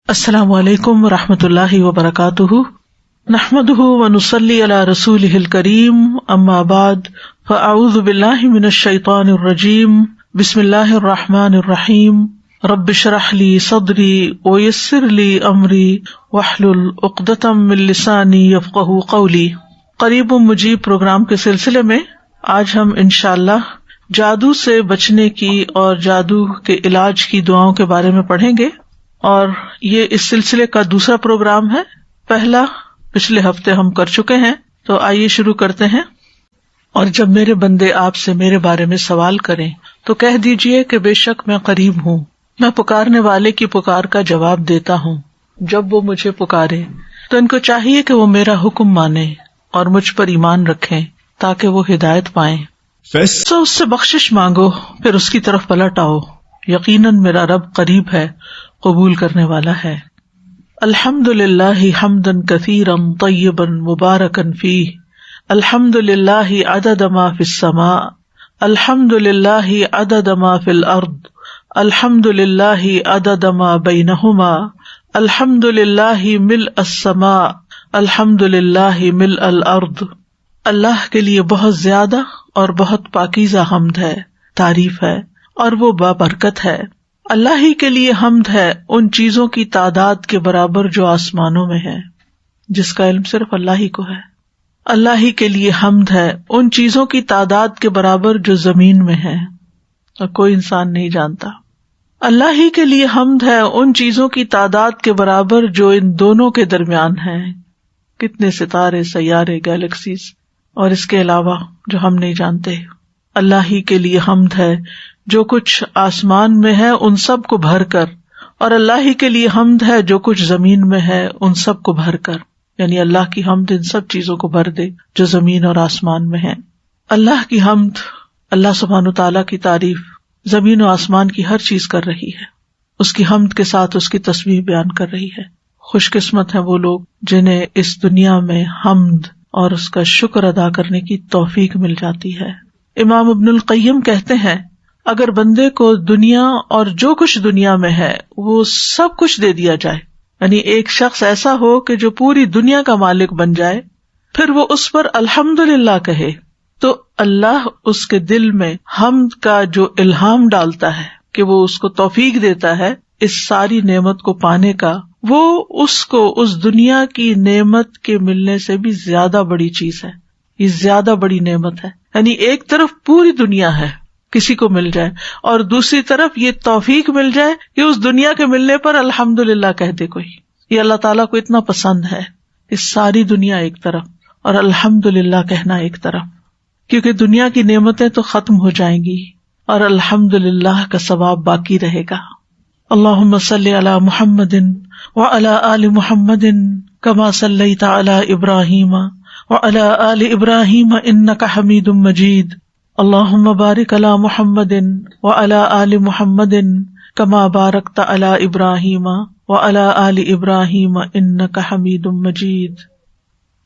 السلام علیکم ورحمۃ اللہ وبرکاتہ، نحمدہ ونصلی علی رسولہ الکریم، اما بعد فاعوذ باللہ من الشیطان الرجیم، بسم اللہ الرحمن الرحیم، رب اشرح لی صدری ویسر لی امری واحلل عقدۃ من لسانی یفقہوا قولی۔ قریب و مجیب پروگرام کے سلسلے میں آج ہم انشاءاللہ جادو سے بچنے کی اور جادو کے علاج کی دعاؤں کے بارے میں پڑھیں گے، اور یہ اس سلسلے کا دوسرا پروگرام ہے۔ پہلا پچھلے ہفتے ہم کر چکے ہیں، تو آئیے شروع کرتے ہیں۔ اور جب میرے بندے آپ سے میرے بارے میں سوال کریں تو کہہ دیجئے کہ بے شک میں قریب ہوں، میں پکارنے والے کی پکار کا جواب دیتا ہوں۔ جب وہ مجھے پکارے تو ان کو چاہیے کہ وہ میرا حکم مانیں اور مجھ پر ایمان رکھیں تاکہ وہ ہدایت پائیں۔ تو اس سے بخشش مانگو، پھر اس کی طرف پلٹ آؤ، یقیناً میرا رب قریب ہے، قبول کرنے والا ہے۔ الحمد للہ حمدا کثیرا طیبا مبارکا فیہ، الحمد للہ عدد ما فی السماء، الحمد للہ عدد ما فی الارض، الحمد للہ عدد ما بینہما، الحمد للہ ملء السماء، الحمد للہ ملء الارض۔ اللہ کے لیے بہت زیادہ اور بہت پاکیزہ حمد ہے، تعریف ہے، اور وہ بابرکت ہے۔ اللہ ہی کے لیے حمد ہے ان چیزوں کی تعداد کے برابر جو آسمانوں میں ہے، جس کا علم صرف اللہ ہی کو ہے۔ اللہ ہی کے لیے حمد ہے ان چیزوں کی تعداد کے برابر جو زمین میں ہے اور کوئی انسان نہیں جانتا۔ اللہ ہی کے لیے حمد ہے ان چیزوں کی تعداد کے برابر جو ان دونوں کے درمیان ہیں، کتنے ستارے، سیارے، گیلیکسیز، اور اس کے علاوہ جو ہم نہیں جانتے۔ اللہ ہی کے لیے حمد ہے جو کچھ آسمان میں ہے ان سب کو بھر کر، اور اللہ ہی کے لیے حمد ہے جو کچھ زمین میں ہے ان سب کو بھر کر، یعنی اللہ کی حمد ان سب چیزوں کو بھر دے جو زمین اور آسمان میں ہیں۔ اللہ کی حمد، اللہ سبحانہ تعالیٰ کی تعریف زمین و آسمان کی ہر چیز کر رہی ہے، اس کی حمد کے ساتھ اس کی تسبیح بیان کر رہی ہے۔ خوش قسمت ہیں وہ لوگ جنہیں اس دنیا میں حمد اور اس کا شکر ادا کرنے کی توفیق مل جاتی ہے۔ امام ابن القیم کہتے ہیں، اگر بندے کو دنیا اور جو کچھ دنیا میں ہے وہ سب کچھ دے دیا جائے، یعنی ایک شخص ایسا ہو کہ جو پوری دنیا کا مالک بن جائے، پھر وہ اس پر الحمدللہ کہے، تو اللہ اس کے دل میں حمد کا جو الہام ڈالتا ہے کہ وہ اس کو توفیق دیتا ہے اس ساری نعمت کو پانے کا، وہ اس کو اس دنیا کی نعمت کے ملنے سے بھی زیادہ بڑی چیز ہے، یہ زیادہ بڑی نعمت ہے۔ یعنی ایک طرف پوری دنیا ہے کسی کو مل جائے، اور دوسری طرف یہ توفیق مل جائے کہ اس دنیا کے ملنے پر الحمدللہ کہہ دے کوئی۔ یہ اللہ تعالیٰ کو اتنا پسند ہے کہ ساری دنیا ایک طرف اور الحمدللہ کہنا ایک طرف، کیونکہ دنیا کی نعمتیں تو ختم ہو جائیں گی اور الحمدللہ کا ثواب باقی رہے گا۔ اللہم صلی علی محمد وعلی آل محمد کما صلیت علی ابراہیم وعلی آل ابراہیم انک حمید مجید۔ اللہم بارک علی محمد وعلی آل محمد کما بارکت علی ابراہیم وعلی آل ابراہیم انک حمید مجید۔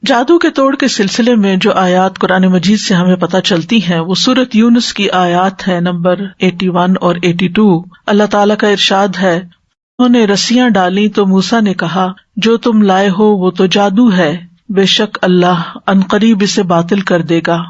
جادو کے توڑ کے سلسلے میں جو آیات قرآن مجید سے ہمیں پتہ چلتی ہیں وہ سورۃ یونس کی آیات ہے نمبر 81 اور 82۔ اللہ تعالیٰ کا ارشاد ہے، انہوں نے رسیاں ڈالی تو موسیٰ نے کہا جو تم لائے ہو وہ تو جادو ہے، بے شک اللہ عنقریب اسے باطل کر دے گا۔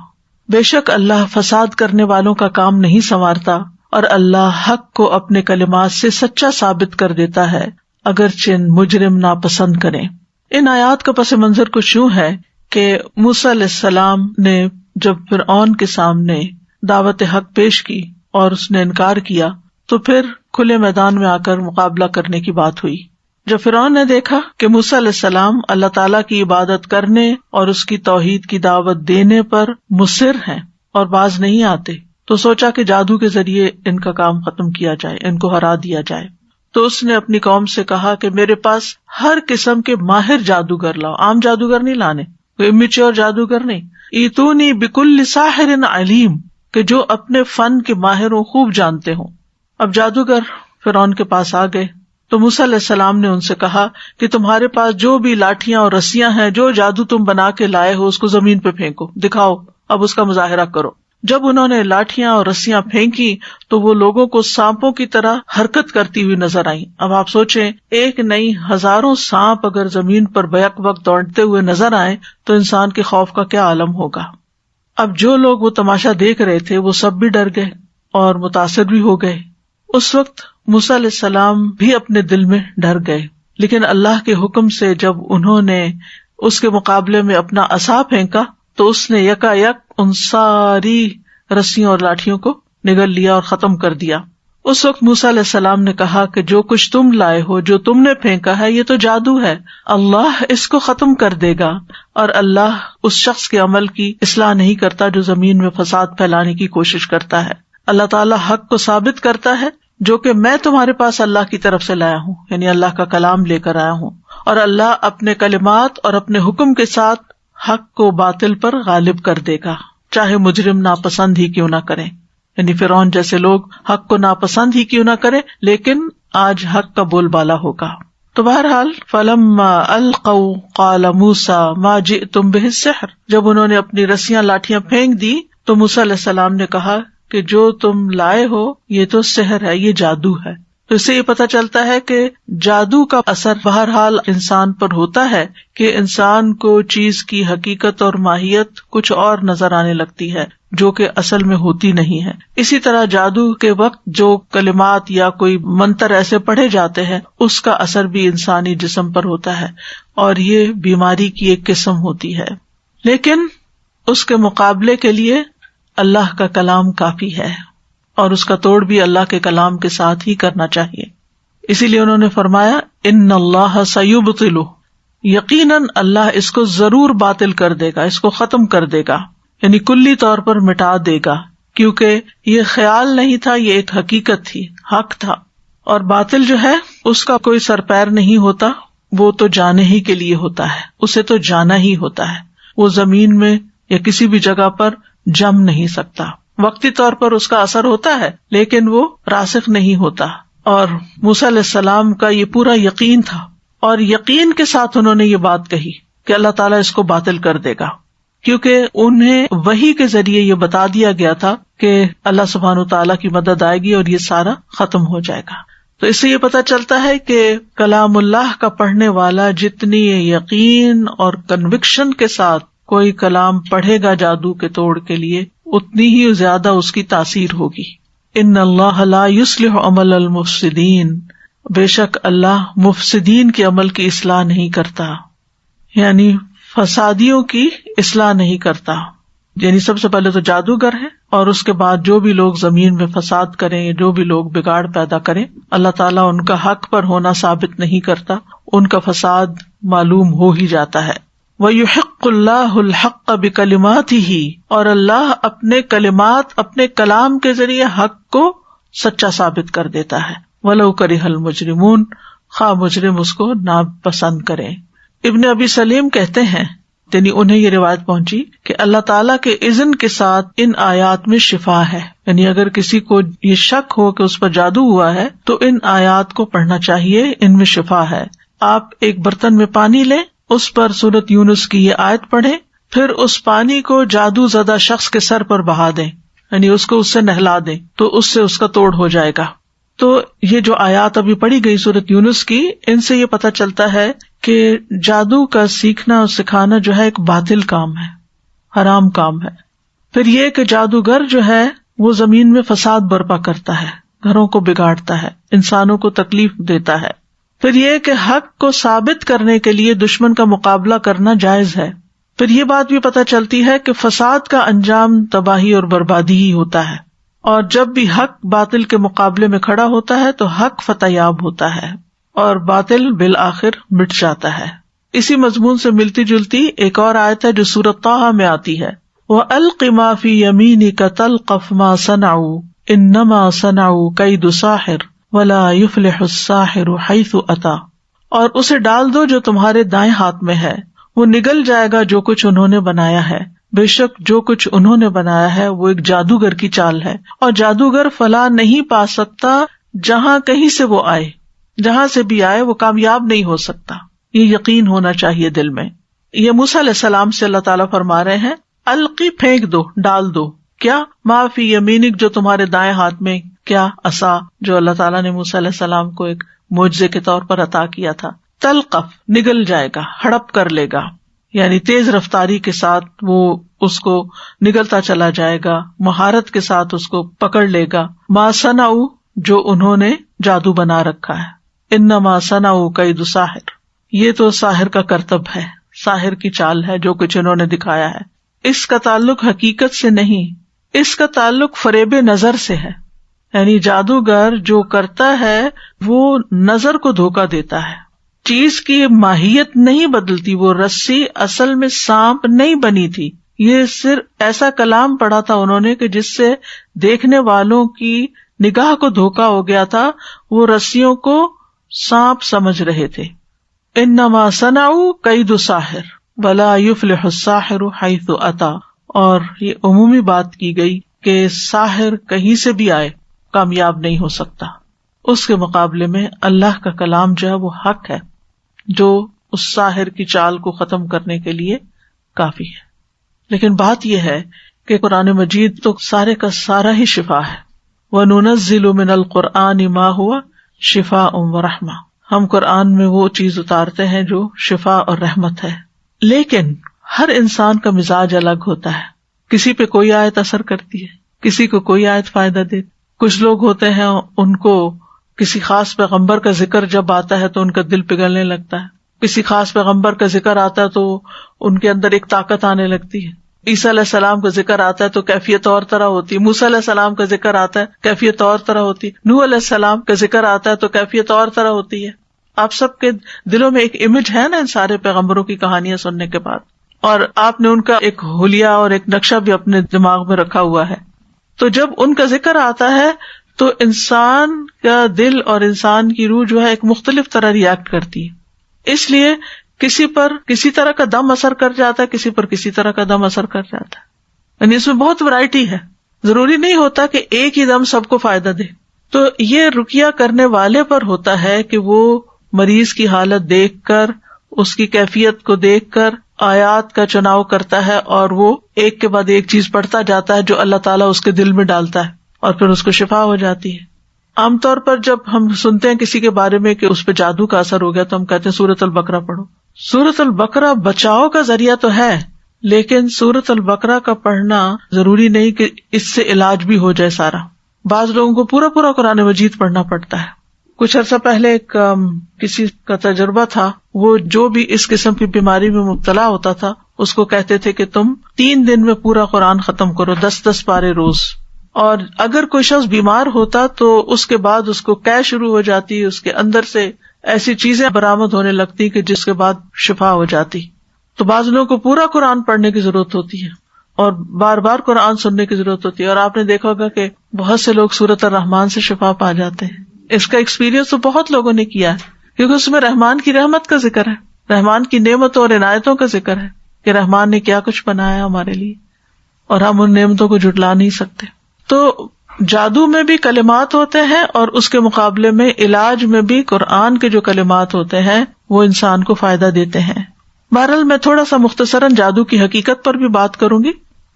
بے شک اللہ فساد کرنے والوں کا کام نہیں سنوارتا، اور اللہ حق کو اپنے کلمات سے سچا ثابت کر دیتا ہے اگرچہ مجرم ناپسند کریں۔ ان آیات کا پس منظر کچھ یوں ہے کہ موسیٰ علیہ السلام نے جب فرعون کے سامنے دعوت حق پیش کی اور اس نے انکار کیا، تو پھر کھلے میدان میں آ کر مقابلہ کرنے کی بات ہوئی۔ جب فرعون نے دیکھا کہ موسیٰ علیہ السلام اللہ تعالیٰ کی عبادت کرنے اور اس کی توحید کی دعوت دینے پر مصر ہیں اور باز نہیں آتے، تو سوچا کہ جادو کے ذریعے ان کا کام ختم کیا جائے، ان کو ہرا دیا جائے۔ تو اس نے اپنی قوم سے کہا کہ میرے پاس ہر قسم کے ماہر جادوگر لاؤ، عام جادوگر نہیں لانے، کوئی امیچور جادوگر نہیں۔ ایتونی بکل ساحر علیم، کہ جو اپنے فن کے ماہر ہوں، خوب جانتے ہوں۔ اب جادوگر فرعون کے پاس آ گئے تو موسیٰ علیہ السلام نے ان سے کہا کہ تمہارے پاس جو بھی لاٹھیاں اور رسیاں ہیں، جو جادو تم بنا کے لائے ہو، اس کو زمین پہ پھینکو، دکھاؤ، اب اس کا مظاہرہ کرو۔ جب انہوں نے لاٹھیاں اور رسیاں پھینکی تو وہ لوگوں کو سانپوں کی طرح حرکت کرتی ہوئی نظر آئیں۔ اب آپ سوچیں، ایک نہیں ہزاروں سانپ اگر زمین پر بیک وقت دوڑتے ہوئے نظر آئیں تو انسان کے خوف کا کیا عالم ہوگا۔ اب جو لوگ وہ تماشا دیکھ رہے تھے وہ سب بھی ڈر گئے اور متاثر بھی ہو گئے۔ اس وقت موسیٰ علیہ السلام بھی اپنے دل میں ڈر گئے، لیکن اللہ کے حکم سے جب انہوں نے اس کے مقابلے میں اپنا عصا پھینکا تو اس نے یکا یک ان ساری رسیوں اور لاٹھیوں کو نگل لیا اور ختم کر دیا۔ اس وقت موسیٰ علیہ السلام نے کہا کہ جو کچھ تم لائے ہو، جو تم نے پھینکا ہے، یہ تو جادو ہے، اللہ اس کو ختم کر دے گا، اور اللہ اس شخص کے عمل کی اصلاح نہیں کرتا جو زمین میں فساد پھیلانے کی کوشش کرتا ہے۔ اللہ تعالیٰ حق کو ثابت کرتا ہے جو کہ میں تمہارے پاس اللہ کی طرف سے لایا ہوں، یعنی اللہ کا کلام لے کر آیا ہوں، اور اللہ اپنے کلمات اور اپنے حکم کے ساتھ حق کو باطل پر غالب کر دے گا، چاہے مجرم ناپسند ہی کیوں نہ کریں۔ یعنی فرعون جیسے لوگ حق کو ناپسند ہی کیوں نہ کریں، لیکن آج حق کا بول بالا ہوگا۔ تو بہرحال فلما القوا قال موسیٰ ما جئتم بہ السحر، جب انہوں نے اپنی رسیاں لاٹھیاں پھینک دی تو موسیٰ علیہ السلام نے کہا کہ جو تم لائے ہو یہ تو سحر ہے، یہ جادو ہے۔ تو اس سے یہ پتہ چلتا ہے کہ جادو کا اثر بہرحال انسان پر ہوتا ہے کہ انسان کو چیز کی حقیقت اور ماہیت کچھ اور نظر آنے لگتی ہے جو کہ اصل میں ہوتی نہیں ہے۔ اسی طرح جادو کے وقت جو کلمات یا کوئی منتر ایسے پڑھے جاتے ہیں اس کا اثر بھی انسانی جسم پر ہوتا ہے، اور یہ بیماری کی ایک قسم ہوتی ہے۔ لیکن اس کے مقابلے کے لیے اللہ کا کلام کافی ہے، اور اس کا توڑ بھی اللہ کے کلام کے ساتھ ہی کرنا چاہیے۔ اسی لیے انہوں نے فرمایا ان اللہ سیبطلہ، یقیناً اللہ اس کو ضرور باطل کر دے گا، اس کو ختم کر دے گا، یعنی کلی طور پر مٹا دے گا، کیونکہ یہ خیال نہیں تھا، یہ ایک حقیقت تھی، حق تھا۔ اور باطل جو ہے اس کا کوئی سر پیر نہیں ہوتا، وہ تو جانے ہی کے لیے ہوتا ہے، اسے تو جانا ہی ہوتا ہے، وہ زمین میں یا کسی بھی جگہ پر جم نہیں سکتا۔ وقتی طور پر اس کا اثر ہوتا ہے لیکن وہ راسخ نہیں ہوتا۔ اور موسیٰ علیہ السلام کا یہ پورا یقین تھا، اور یقین کے ساتھ انہوں نے یہ بات کہی کہ اللہ تعالیٰ اس کو باطل کر دے گا، کیونکہ انہیں وحی کے ذریعے یہ بتا دیا گیا تھا کہ اللہ سبحانہ تعالیٰ کی مدد آئے گی اور یہ سارا ختم ہو جائے گا۔ تو اس سے یہ پتہ چلتا ہے کہ کلام اللہ کا پڑھنے والا جتنی یقین اور کنوکشن کے ساتھ کوئی کلام پڑھے گا جادو کے توڑ کے لیے، اتنی ہی زیادہ اس کی تاثیر ہوگی۔ ان اللہ لا یصلح عمل المفسدین، بے شک اللہ مفسدین کے عمل کی اصلاح نہیں کرتا، یعنی فسادیوں کی اصلاح نہیں کرتا۔ یعنی سب سے پہلے تو جادوگر ہے، اور اس کے بعد جو بھی لوگ زمین میں فساد کریں، جو بھی لوگ بگاڑ پیدا کریں، اللہ تعالیٰ ان کا حق پر ہونا ثابت نہیں کرتا، ان کا فساد معلوم ہو ہی جاتا ہے۔ وَيُحِقُّ اللَّهُ الْحَقَّ بِكَلِمَاتِهِ، اور اللہ اپنے کلمات، اپنے کلام کے ذریعے حق کو سچا ثابت کر دیتا ہے۔ وَلَوْ كَرِهَ الْمُجْرِمُونَ، خواہ مجرم اس کو ناپسند کریں۔ ابن ابی سلیم کہتے ہیں، یعنی انہیں یہ روایت پہنچی کہ اللہ تعالیٰ کے اذن کے ساتھ ان آیات میں شفا ہے، یعنی اگر کسی کو یہ شک ہو کہ اس پر جادو ہوا ہے تو ان آیات کو پڑھنا چاہیے، ان میں شفا ہے۔ آپ ایک برتن میں پانی لیں، اس پر سورۃ یونس کی یہ آیت پڑھیں، پھر اس پانی کو جادو زدہ شخص کے سر پر بہا دیں، یعنی اس کو اس سے نہلا دیں، تو اس سے اس کا توڑ ہو جائے گا۔ تو یہ جو آیات ابھی پڑھی گئی سورۃ یونس کی، ان سے یہ پتہ چلتا ہے کہ جادو کا سیکھنا اور سکھانا جو ہے ایک باطل کام ہے، حرام کام ہے۔ پھر یہ کہ جادوگر جو ہے وہ زمین میں فساد برپا کرتا ہے، گھروں کو بگاڑتا ہے، انسانوں کو تکلیف دیتا ہے۔ پھر یہ کہ حق کو ثابت کرنے کے لیے دشمن کا مقابلہ کرنا جائز ہے۔ پھر یہ بات بھی پتہ چلتی ہے کہ فساد کا انجام تباہی اور بربادی ہی ہوتا ہے، اور جب بھی حق باطل کے مقابلے میں کھڑا ہوتا ہے تو حق فتح یاب ہوتا ہے اور باطل بالآخر مٹ جاتا ہے۔ اسی مضمون سے ملتی جلتی ایک اور آیت ہے جو سورۃ طٰہٰ میں آتی ہے، وَأَلْقِ مَا فِي يَمِينِكَ تَلْقَفْ مَا صَنَعُوا إِنَّمَا صَنَعُوا كَيْدُ سَاحِرٍ وَلَا يُفْلِحُ السَّاحِرُ حَيْثُ أَتَىٰ، اور اسے ڈال دو جو تمہارے دائیں ہاتھ میں ہے، وہ نگل جائے گا جو کچھ انہوں نے بنایا ہے، بے شک جو کچھ انہوں نے بنایا ہے وہ ایک جادوگر کی چال ہے، اور جادوگر فلاح نہیں پا سکتا جہاں کہیں سے وہ آئے، جہاں سے بھی آئے وہ کامیاب نہیں ہو سکتا۔ یہ یقین ہونا چاہیے دل میں۔ یہ موسیٰ علیہ السلام سے اللہ تعالیٰ فرما رہے ہیں القی، پھینک دو، ڈال دو، کیا ما فی یمینک جو تمہارے دائیں ہاتھ میں، کیا عصا جو اللہ تعالیٰ نے موسیٰ علیہ السلام کو ایک معجزے کے طور پر عطا کیا تھا، تلقف نگل جائے گا، ہڑپ کر لے گا، یعنی تیز رفتاری کے ساتھ وہ اس کو نگلتا چلا جائے گا، مہارت کے ساتھ اس کو پکڑ لے گا، ما صنعوا جو انہوں نے جادو بنا رکھا ہے، انما صنعوا کید ساحر، یہ تو ساحر کا کرتب ہے، ساحر کی چال ہے جو کچھ انہوں نے دکھایا ہے۔ اس کا تعلق حقیقت سے نہیں، اس کا تعلق فریب نظر سے ہے، یعنی جادوگر جو کرتا ہے وہ نظر کو دھوکہ دیتا ہے، چیز کی ماہیت نہیں بدلتی، وہ رسی اصل میں سانپ نہیں بنی تھی، یہ صرف ایسا کلام پڑھا تھا انہوں نے کہ جس سے دیکھنے والوں کی نگاہ کو دھوکا ہو گیا تھا، وہ رسیوں کو سانپ سمجھ رہے تھے۔ انما صنعوا کید ساحر ولا یفلح الساحر حیث اتی، اور یہ عمومی بات کی گئی کہ ساحر کہیں سے بھی آئے کامیاب نہیں ہو سکتا، اس کے مقابلے میں اللہ کا کلام جو ہے وہ حق ہے، جو اس ساحر کی چال کو ختم کرنے کے لیے کافی ہے۔ لیکن بات یہ ہے کہ قرآن مجید تو سارے کا سارا ہی شفا ہے، وَنُنَزِّلُ مِنَ الْقُرْآنِ مَا هُوَ شِفَاءٌ وَرَحْمَةٌ، ہم قرآن میں وہ چیز اتارتے ہیں جو شفا اور رحمت ہے۔ لیکن ہر انسان کا مزاج الگ ہوتا ہے، کسی پہ کوئی آیت اثر کرتی ہے، کسی کو کوئی آیت فائدہ دیتی۔ کچھ لوگ ہوتے ہیں ان کو کسی خاص پیغمبر کا ذکر جب آتا ہے تو ان کا دل پگھلنے لگتا ہے، کسی خاص پیغمبر کا ذکر آتا ہے تو ان کے اندر ایک طاقت آنے لگتی ہے، عیسیٰ علیہ السلام کا ذکر آتا ہے تو کیفیت اور طرح ہوتی ہے، موسیٰ علیہ السلام کا ذکر آتا ہے کیفیت اور طرح ہوتی ہے، نوح علیہ السلام کا ذکر آتا ہے تو کیفیت اور طرح ہوتی ہے۔ آپ سب کے دلوں میں ایک امیج ہے نا ان سارے پیغمبروں کی کہانیاں سننے کے بعد، اور آپ نے ان کا ایک حلیہ اور ایک نقشہ بھی اپنے دماغ میں رکھا ہوا ہے۔ تو جب ان کا ذکر آتا ہے تو انسان کا دل اور انسان کی روح جو ہے ایک مختلف طرح ریئیکٹ کرتی ہے، اس لیے کسی پر کسی طرح کا دم اثر کر جاتا ہے، کسی پر کسی طرح کا دم اثر کر جاتا ہے، یعنی اس میں بہت ورائٹی ہے، ضروری نہیں ہوتا کہ ایک ہی دم سب کو فائدہ دے۔ تو یہ رقیہ کرنے والے پر ہوتا ہے کہ وہ مریض کی حالت دیکھ کر، اس کی کیفیت کو دیکھ کر آیات کا چناؤ کرتا ہے، اور وہ ایک کے بعد ایک چیز پڑھتا جاتا ہے جو اللہ تعالیٰ اس کے دل میں ڈالتا ہے، اور پھر اس کو شفا ہو جاتی ہے۔ عام طور پر جب ہم سنتے ہیں کسی کے بارے میں کہ اس پہ جادو کا اثر ہو گیا تو ہم کہتے ہیں سورۃ البقرہ پڑھو۔ سورۃ البقرہ بچاؤ کا ذریعہ تو ہے، لیکن سورۃ البقرہ کا پڑھنا ضروری نہیں کہ اس سے علاج بھی ہو جائے سارا۔ بعض لوگوں کو پورا پورا قرآن مجید پڑھنا پڑتا ہے۔ کچھ عرصہ پہلے کسی کا تجربہ تھا، وہ جو بھی اس قسم کی بیماری میں مبتلا ہوتا تھا اس کو کہتے تھے کہ تم 3 دن میں پورا قرآن ختم کرو، 10 پارے روز، اور اگر کوئی شخص بیمار ہوتا تو اس کے بعد اس کو قے شروع ہو جاتی، اس کے اندر سے ایسی چیزیں برآمد ہونے لگتی کہ جس کے بعد شفا ہو جاتی۔ تو بعض لوگوں کو پورا قرآن پڑھنے کی ضرورت ہوتی ہے اور بار بار قرآن سننے کی ضرورت ہوتی ہے، اور آپ نے دیکھا ہوگا کہ بہت سے لوگ سورۃ الرحمن سے شفا پا جاتے ہیں۔ اس کا ایکسپیرینس تو بہت لوگوں نے کیا ہے، کیونکہ اس میں رحمان کی رحمت کا ذکر ہے، رحمان کی نعمتوں اور عنایتوں کا ذکر ہے کہ رحمان نے کیا کچھ بنایا ہمارے لیے، اور ہم ان نعمتوں کو جھٹلا نہیں سکتے۔ تو جادو میں بھی کلمات ہوتے ہیں، اور اس کے مقابلے میں علاج میں بھی قرآن کے جو کلمات ہوتے ہیں وہ انسان کو فائدہ دیتے ہیں۔ بہرحال میں تھوڑا سا مختصراً جادو کی حقیقت پر بھی بات کروں گی۔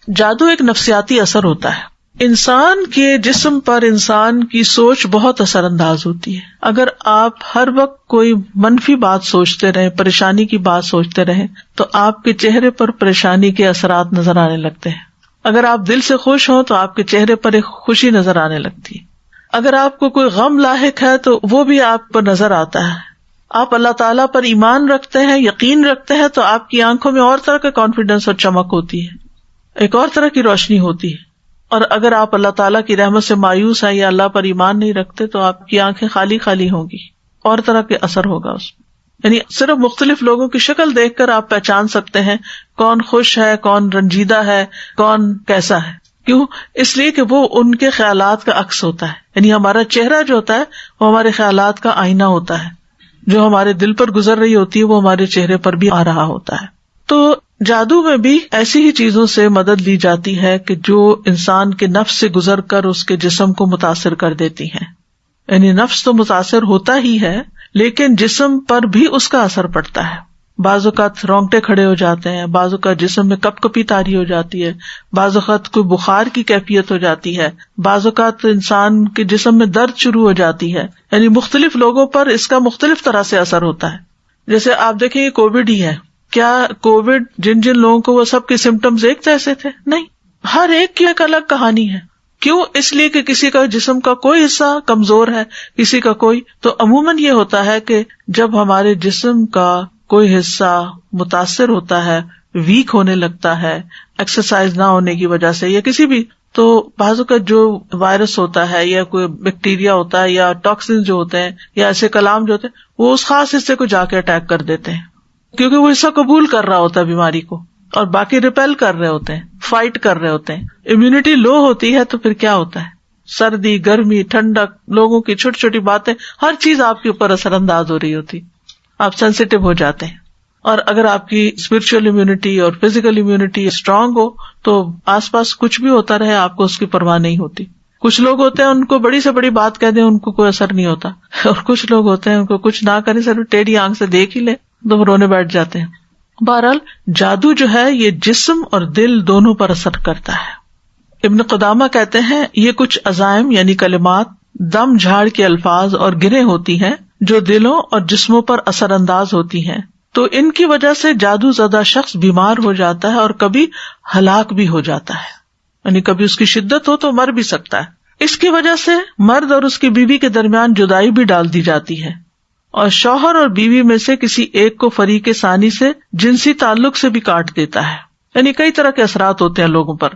جادو ایک نفسیاتی اثر ہوتا ہے، انسان کے جسم پر انسان کی سوچ بہت اثر انداز ہوتی ہے۔ اگر آپ ہر وقت کوئی منفی بات سوچتے رہیں، پریشانی کی بات سوچتے رہیں، تو آپ کے چہرے پر پریشانی کے اثرات نظر آنے لگتے ہیں۔ اگر آپ دل سے خوش ہوں تو آپ کے چہرے پر ایک خوشی نظر آنے لگتی ہے۔ اگر آپ کو کوئی غم لاحق ہے تو وہ بھی آپ پر نظر آتا ہے۔ آپ اللہ تعالیٰ پر ایمان رکھتے ہیں، یقین رکھتے ہیں، تو آپ کی آنکھوں میں اور طرح کا کانفیڈینس اور چمک ہوتی ہے، ایک اور طرح کی روشنی ہوتی ہے۔ اور اگر آپ اللہ تعالیٰ کی رحمت سے مایوس ہیں یا اللہ پر ایمان نہیں رکھتے تو آپ کی آنکھیں خالی خالی ہوں گی، اور طرح کے اثر ہوگا اس میں۔ یعنی صرف مختلف لوگوں کی شکل دیکھ کر آپ پہچان سکتے ہیں کون خوش ہے، کون رنجیدہ ہے، کون کیسا ہے۔ کیوں؟ اس لیے کہ وہ ان کے خیالات کا عکس ہوتا ہے، یعنی ہمارا چہرہ جو ہوتا ہے وہ ہمارے خیالات کا آئینہ ہوتا ہے، جو ہمارے دل پر گزر رہی ہوتی ہے وہ ہمارے چہرے پر بھی آ رہا ہوتا ہے۔ تو جادو میں بھی ایسی ہی چیزوں سے مدد لی جاتی ہے کہ جو انسان کے نفس سے گزر کر اس کے جسم کو متاثر کر دیتی ہیں۔ یعنی نفس تو متاثر ہوتا ہی ہے، لیکن جسم پر بھی اس کا اثر پڑتا ہے۔ بعض اوقات رونگٹے کھڑے ہو جاتے ہیں، بعض اوقات جسم میں کپ کپی طاری ہو جاتی ہے، بعض اوقات کوئی بخار کی کیفیت ہو جاتی ہے، بعض اوقات انسان کے جسم میں درد شروع ہو جاتی ہے. یعنی مختلف لوگوں پر اس کا مختلف طرح سے اثر ہوتا ہے. جیسے آپ دیکھیں یہ کووڈ ہی ہے، کیا کووڈ جن جن لوگوں کو وہ سب کے سمٹمز ایک جیسے تھے؟ نہیں، ہر ایک کی ایک الگ کہانی ہے. کیوں؟ اس لیے کہ کسی کا جسم کا کوئی حصہ کمزور ہے، کسی کا کوئی. تو عموماً یہ ہوتا ہے کہ جب ہمارے جسم کا کوئی حصہ متاثر ہوتا ہے، ویک ہونے لگتا ہے ایکسرسائز نہ ہونے کی وجہ سے یا کسی بھی، تو بعض اوقات جو وائرس ہوتا ہے یا کوئی بیکٹیریا ہوتا ہے یا ٹاکسن جو ہوتے ہیں یا ایسے کلام جو ہوتے ہیں، وہ اس خاص حصے کو جا کے اٹیک کر دیتے ہیں، کیونکہ وہ حصہ قبول کر رہا ہوتا ہے بیماری کو، اور باقی ریپیل کر رہے ہوتے ہیں، فائٹ کر رہے ہوتے ہیں. امیونٹی لو ہوتی ہے تو پھر کیا ہوتا ہے؟ سردی، گرمی، ٹھنڈک، لوگوں کی چھوٹی چھوٹی باتیں، ہر چیز آپ کے اوپر اثر انداز ہو رہی ہوتی، آپ سینسیٹیو ہو جاتے ہیں. اور اگر آپ کی اسپرچل امیونٹی اور فزیکل امیونٹی اسٹرانگ ہو تو آس پاس کچھ بھی ہوتا رہے آپ کو اس کی پرواہ نہیں ہوتی. کچھ لوگ ہوتے ہیں ان کو بڑی سے بڑی بات کہہ دیں ان کو کوئی اثر نہیں ہوتا، اور کچھ لوگ ہوتے ہیں ان کو کچھ نہ کرے صرف ٹیڑھی آنکھ سے دیکھ ہی لیں تو وہ رونے بیٹھ جاتے ہیں. بہرحال جادو جو ہے یہ جسم اور دل دونوں پر اثر کرتا ہے. ابن قدامہ کہتے ہیں یہ کچھ عزائم یعنی کلمات، دم جھاڑ کے الفاظ اور گرہیں ہوتی ہیں جو دلوں اور جسموں پر اثر انداز ہوتی ہیں، تو ان کی وجہ سے جادو زدہ شخص بیمار ہو جاتا ہے اور کبھی ہلاک بھی ہو جاتا ہے، یعنی کبھی اس کی شدت ہو تو مر بھی سکتا ہے. اس کی وجہ سے مرد اور اس کی بیوی کے درمیان جدائی بھی ڈال دی جاتی ہے، اور شوہر اور بیوی میں سے کسی ایک کو فریق ثانی سے جنسی تعلق سے بھی کاٹ دیتا ہے. یعنی کئی طرح کے اثرات ہوتے ہیں لوگوں پر.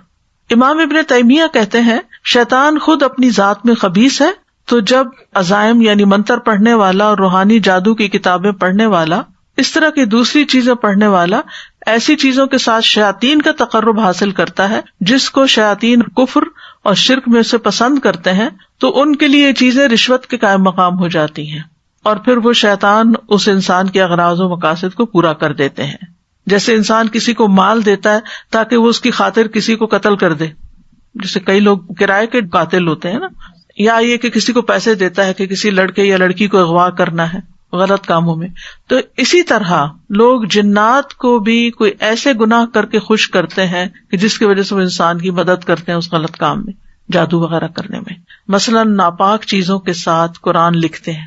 امام ابن تیمیہ کہتے ہیں شیطان خود اپنی ذات میں خبیث ہے، تو جب عزائم یعنی منتر پڑھنے والا اور روحانی جادو کی کتابیں پڑھنے والا، اس طرح کی دوسری چیزیں پڑھنے والا ایسی چیزوں کے ساتھ شیاطین کا تقرب حاصل کرتا ہے جس کو شیاطین کفر اور شرک میں سے پسند کرتے ہیں، تو ان کے لیے یہ چیزیں رشوت کے قائم مقام ہو جاتی ہیں، اور پھر وہ شیطان اس انسان کے اغراض و مقاصد کو پورا کر دیتے ہیں. جیسے انسان کسی کو مال دیتا ہے تاکہ وہ اس کی خاطر کسی کو قتل کر دے، جیسے کئی لوگ کرائے کے قاتل ہوتے ہیں نا، یا یہ کہ کسی کو پیسے دیتا ہے کہ کسی لڑکے یا لڑکی کو اغوا کرنا ہے غلط کاموں میں. تو اسی طرح لوگ جنات کو بھی کوئی ایسے گناہ کر کے خوش کرتے ہیں کہ جس کی وجہ سے وہ انسان کی مدد کرتے ہیں اس غلط کام میں، جادو وغیرہ کرنے میں. مثلا ناپاک چیزوں کے ساتھ قرآن لکھتے ہیں،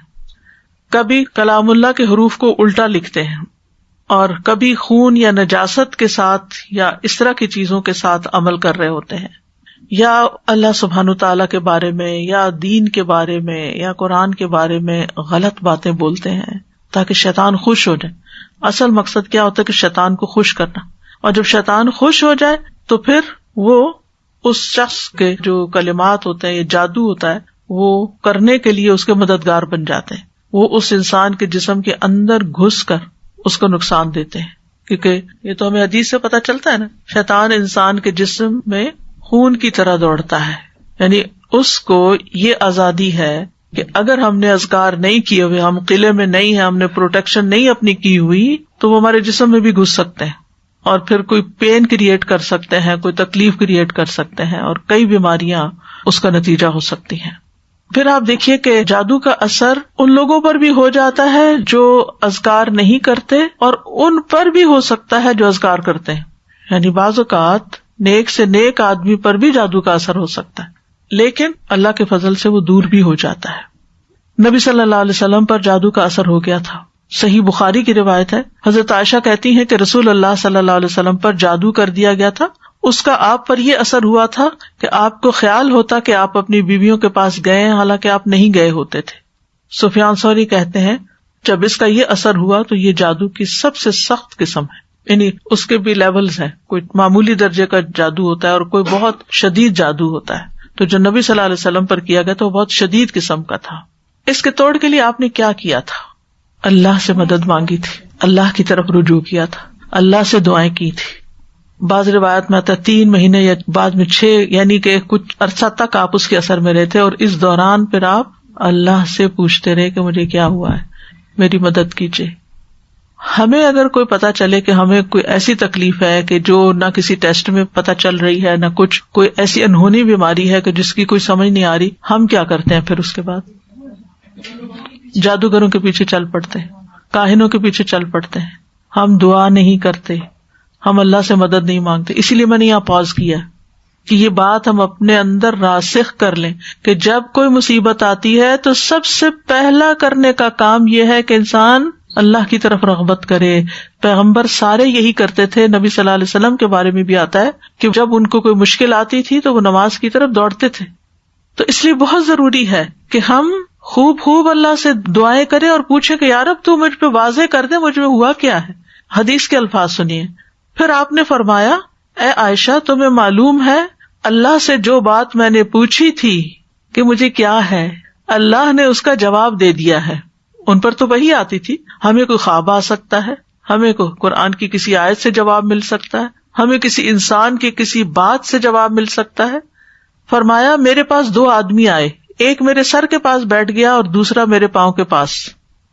کبھی کلام اللہ کے حروف کو الٹا لکھتے ہیں، اور کبھی خون یا نجاست کے ساتھ یا اس طرح کی چیزوں کے ساتھ عمل کر رہے ہوتے ہیں، یا اللہ سبحانہ تعالیٰ کے بارے میں یا دین کے بارے میں یا قرآن کے بارے میں غلط باتیں بولتے ہیں تاکہ شیطان خوش ہو جائے. اصل مقصد کیا ہوتا ہے کہ شیطان کو خوش کرنا، اور جب شیطان خوش ہو جائے تو پھر وہ اس شخص کے جو کلمات ہوتے ہیں یا جادو ہوتا ہے وہ کرنے کے لیے اس کے مددگار بن جاتے ہیں. وہ اس انسان کے جسم کے اندر گھس کر اس کو نقصان دیتے ہیں، کیونکہ یہ تو ہمیں حدیث سے پتہ چلتا ہے نا، شیطان انسان کے جسم میں خون کی طرح دوڑتا ہے. یعنی اس کو یہ آزادی ہے کہ اگر ہم نے اذکار نہیں کیے ہوئے، ہم قلعے میں نہیں ہیں، ہم نے پروٹیکشن نہیں اپنی کی ہوئی، تو وہ ہمارے جسم میں بھی گھس سکتے ہیں اور پھر کوئی پین کریٹ کر سکتے ہیں، کوئی تکلیف کریٹ کر سکتے ہیں، اور کئی بیماریاں اس کا نتیجہ ہو سکتی ہیں. پھر آپ دیکھیے کہ جادو کا اثر ان لوگوں پر بھی ہو جاتا ہے جو اذکار نہیں کرتے، اور ان پر بھی ہو سکتا ہے جو اذکار کرتے ہیں. یعنی بعض اوقات نیک سے نیک آدمی پر بھی جادو کا اثر ہو سکتا ہے، لیکن اللہ کے فضل سے وہ دور بھی ہو جاتا ہے. نبی صلی اللہ علیہ وسلم پر جادو کا اثر ہو گیا تھا. صحیح بخاری کی روایت ہے، حضرت عائشہ کہتی ہیں کہ رسول اللہ صلی اللہ علیہ وسلم پر جادو کر دیا گیا تھا. اس کا آپ پر یہ اثر ہوا تھا کہ آپ کو خیال ہوتا کہ آپ اپنی بیویوں کے پاس گئے ہیں، حالانکہ آپ نہیں گئے ہوتے تھے. سفیان ثوری کہتے ہیں جب اس کا یہ اثر ہوا تو یہ جادو کی سب سے سخت قسم ہے. یعنی اس کے بھی لیولز ہیں، کوئی معمولی درجے کا جادو ہوتا ہے اور کوئی بہت شدید جادو ہوتا ہے. تو جو نبی صلی اللہ علیہ وسلم پر کیا گیا تھا وہ بہت شدید قسم کا تھا. اس کے توڑ کے لیے آپ نے کیا کیا تھا؟ اللہ سے مدد مانگی تھی، اللہ کی طرف رجوع کیا تھا، اللہ سے دعائیں کی تھی. بعض روایت میں آتا 3 مہینے یا بعد میں 6، یعنی کہ کچھ عرصہ تک آپ اس کے اثر میں رہے تھے، اور اس دوران پھر آپ اللہ سے پوچھتے رہے کہ مجھے کیا ہوا ہے، میری مدد کیجیے. ہمیں اگر کوئی پتا چلے کہ ہمیں کوئی ایسی تکلیف ہے کہ جو نہ کسی ٹیسٹ میں پتا چل رہی ہے، نہ کچھ کوئی ایسی انہونی بیماری ہے کہ جس کی کوئی سمجھ نہیں آ رہی، ہم کیا کرتے ہیں پھر اس کے بعد؟ جادوگروں کے پیچھے چل پڑتے ہیں، کاہنوں کے پیچھے چل پڑتے ہیں، ہم دعا نہیں کرتے، ہم اللہ سے مدد نہیں مانگتے. اسی لیے میں نے یہاں پاز کیا کہ یہ بات ہم اپنے اندر راسخ کر لیں کہ جب کوئی مصیبت آتی ہے تو سب سے پہلا کرنے کا کام یہ ہے کہ انسان اللہ کی طرف رغبت کرے. پیغمبر سارے یہی کرتے تھے. نبی صلی اللہ علیہ وسلم کے بارے میں بھی آتا ہے کہ جب ان کو کوئی مشکل آتی تھی تو وہ نماز کی طرف دوڑتے تھے. تو اس لیے بہت ضروری ہے کہ ہم خوب اللہ سے دعائیں کریں اور پوچھیں کہ یا رب تو مجھ پہ واضح کر دے مجھ میں ہوا کیا ہے. حدیث کے الفاظ سنیے. پھر آپ نے فرمایا اے عائشہ تمہیں معلوم ہے اللہ سے جو بات میں نے پوچھی تھی کہ مجھے کیا ہے اللہ نے اس کا جواب دے دیا ہے. ان پر تو وہی آتی تھی. ہمیں کوئی خواب آ سکتا ہے، ہمیں کوئی قرآن کی کسی آیت سے جواب مل سکتا ہے، ہمیں کسی انسان کی کسی بات سے جواب مل سکتا ہے. فرمایا میرے پاس 2 آدمی آئے، ایک میرے سر کے پاس بیٹھ گیا اور دوسرا میرے پاؤں کے پاس.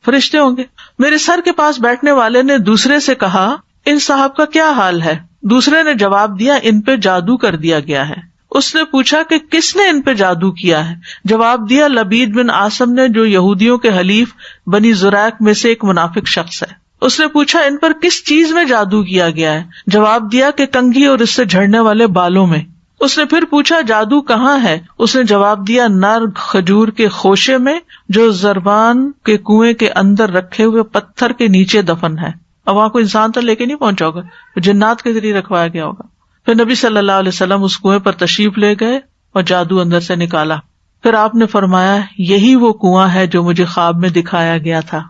فرشتے ہوں گے. میرے سر کے پاس بیٹھنے والے نے دوسرے سے کہا ان صاحب کا کیا حال ہے؟ دوسرے نے جواب دیا ان پہ جادو کر دیا گیا ہے. اس نے پوچھا کہ کس نے ان پہ جادو کیا ہے؟ جواب دیا لبید بن عاصم نے جو یہودیوں کے حلیف بنی زریق میں سے ایک منافق شخص ہے. اس نے پوچھا ان پر کس چیز میں جادو کیا گیا ہے؟ جواب دیا کہ کنگھی اور اس سے جھڑنے والے بالوں میں. اس نے پھر پوچھا جادو کہاں ہے؟ اس نے جواب دیا نر کھجور کے خوشے میں جو زربان کے کنویں کے اندر رکھے ہوئے پتھر کے نیچے دفن ہے. اب وہاں کو انسان تو لے کے نہیں پہنچا ہوگا، جنات کے ذریعے رکھوایا گیا ہوگا. پھر نبی صلی اللہ علیہ وسلم اس کنویں پر تشریف لے گئے اور جادو اندر سے نکالا. پھر آپ نے فرمایا یہی وہ کنواں ہے جو مجھے خواب میں دکھایا گیا تھا،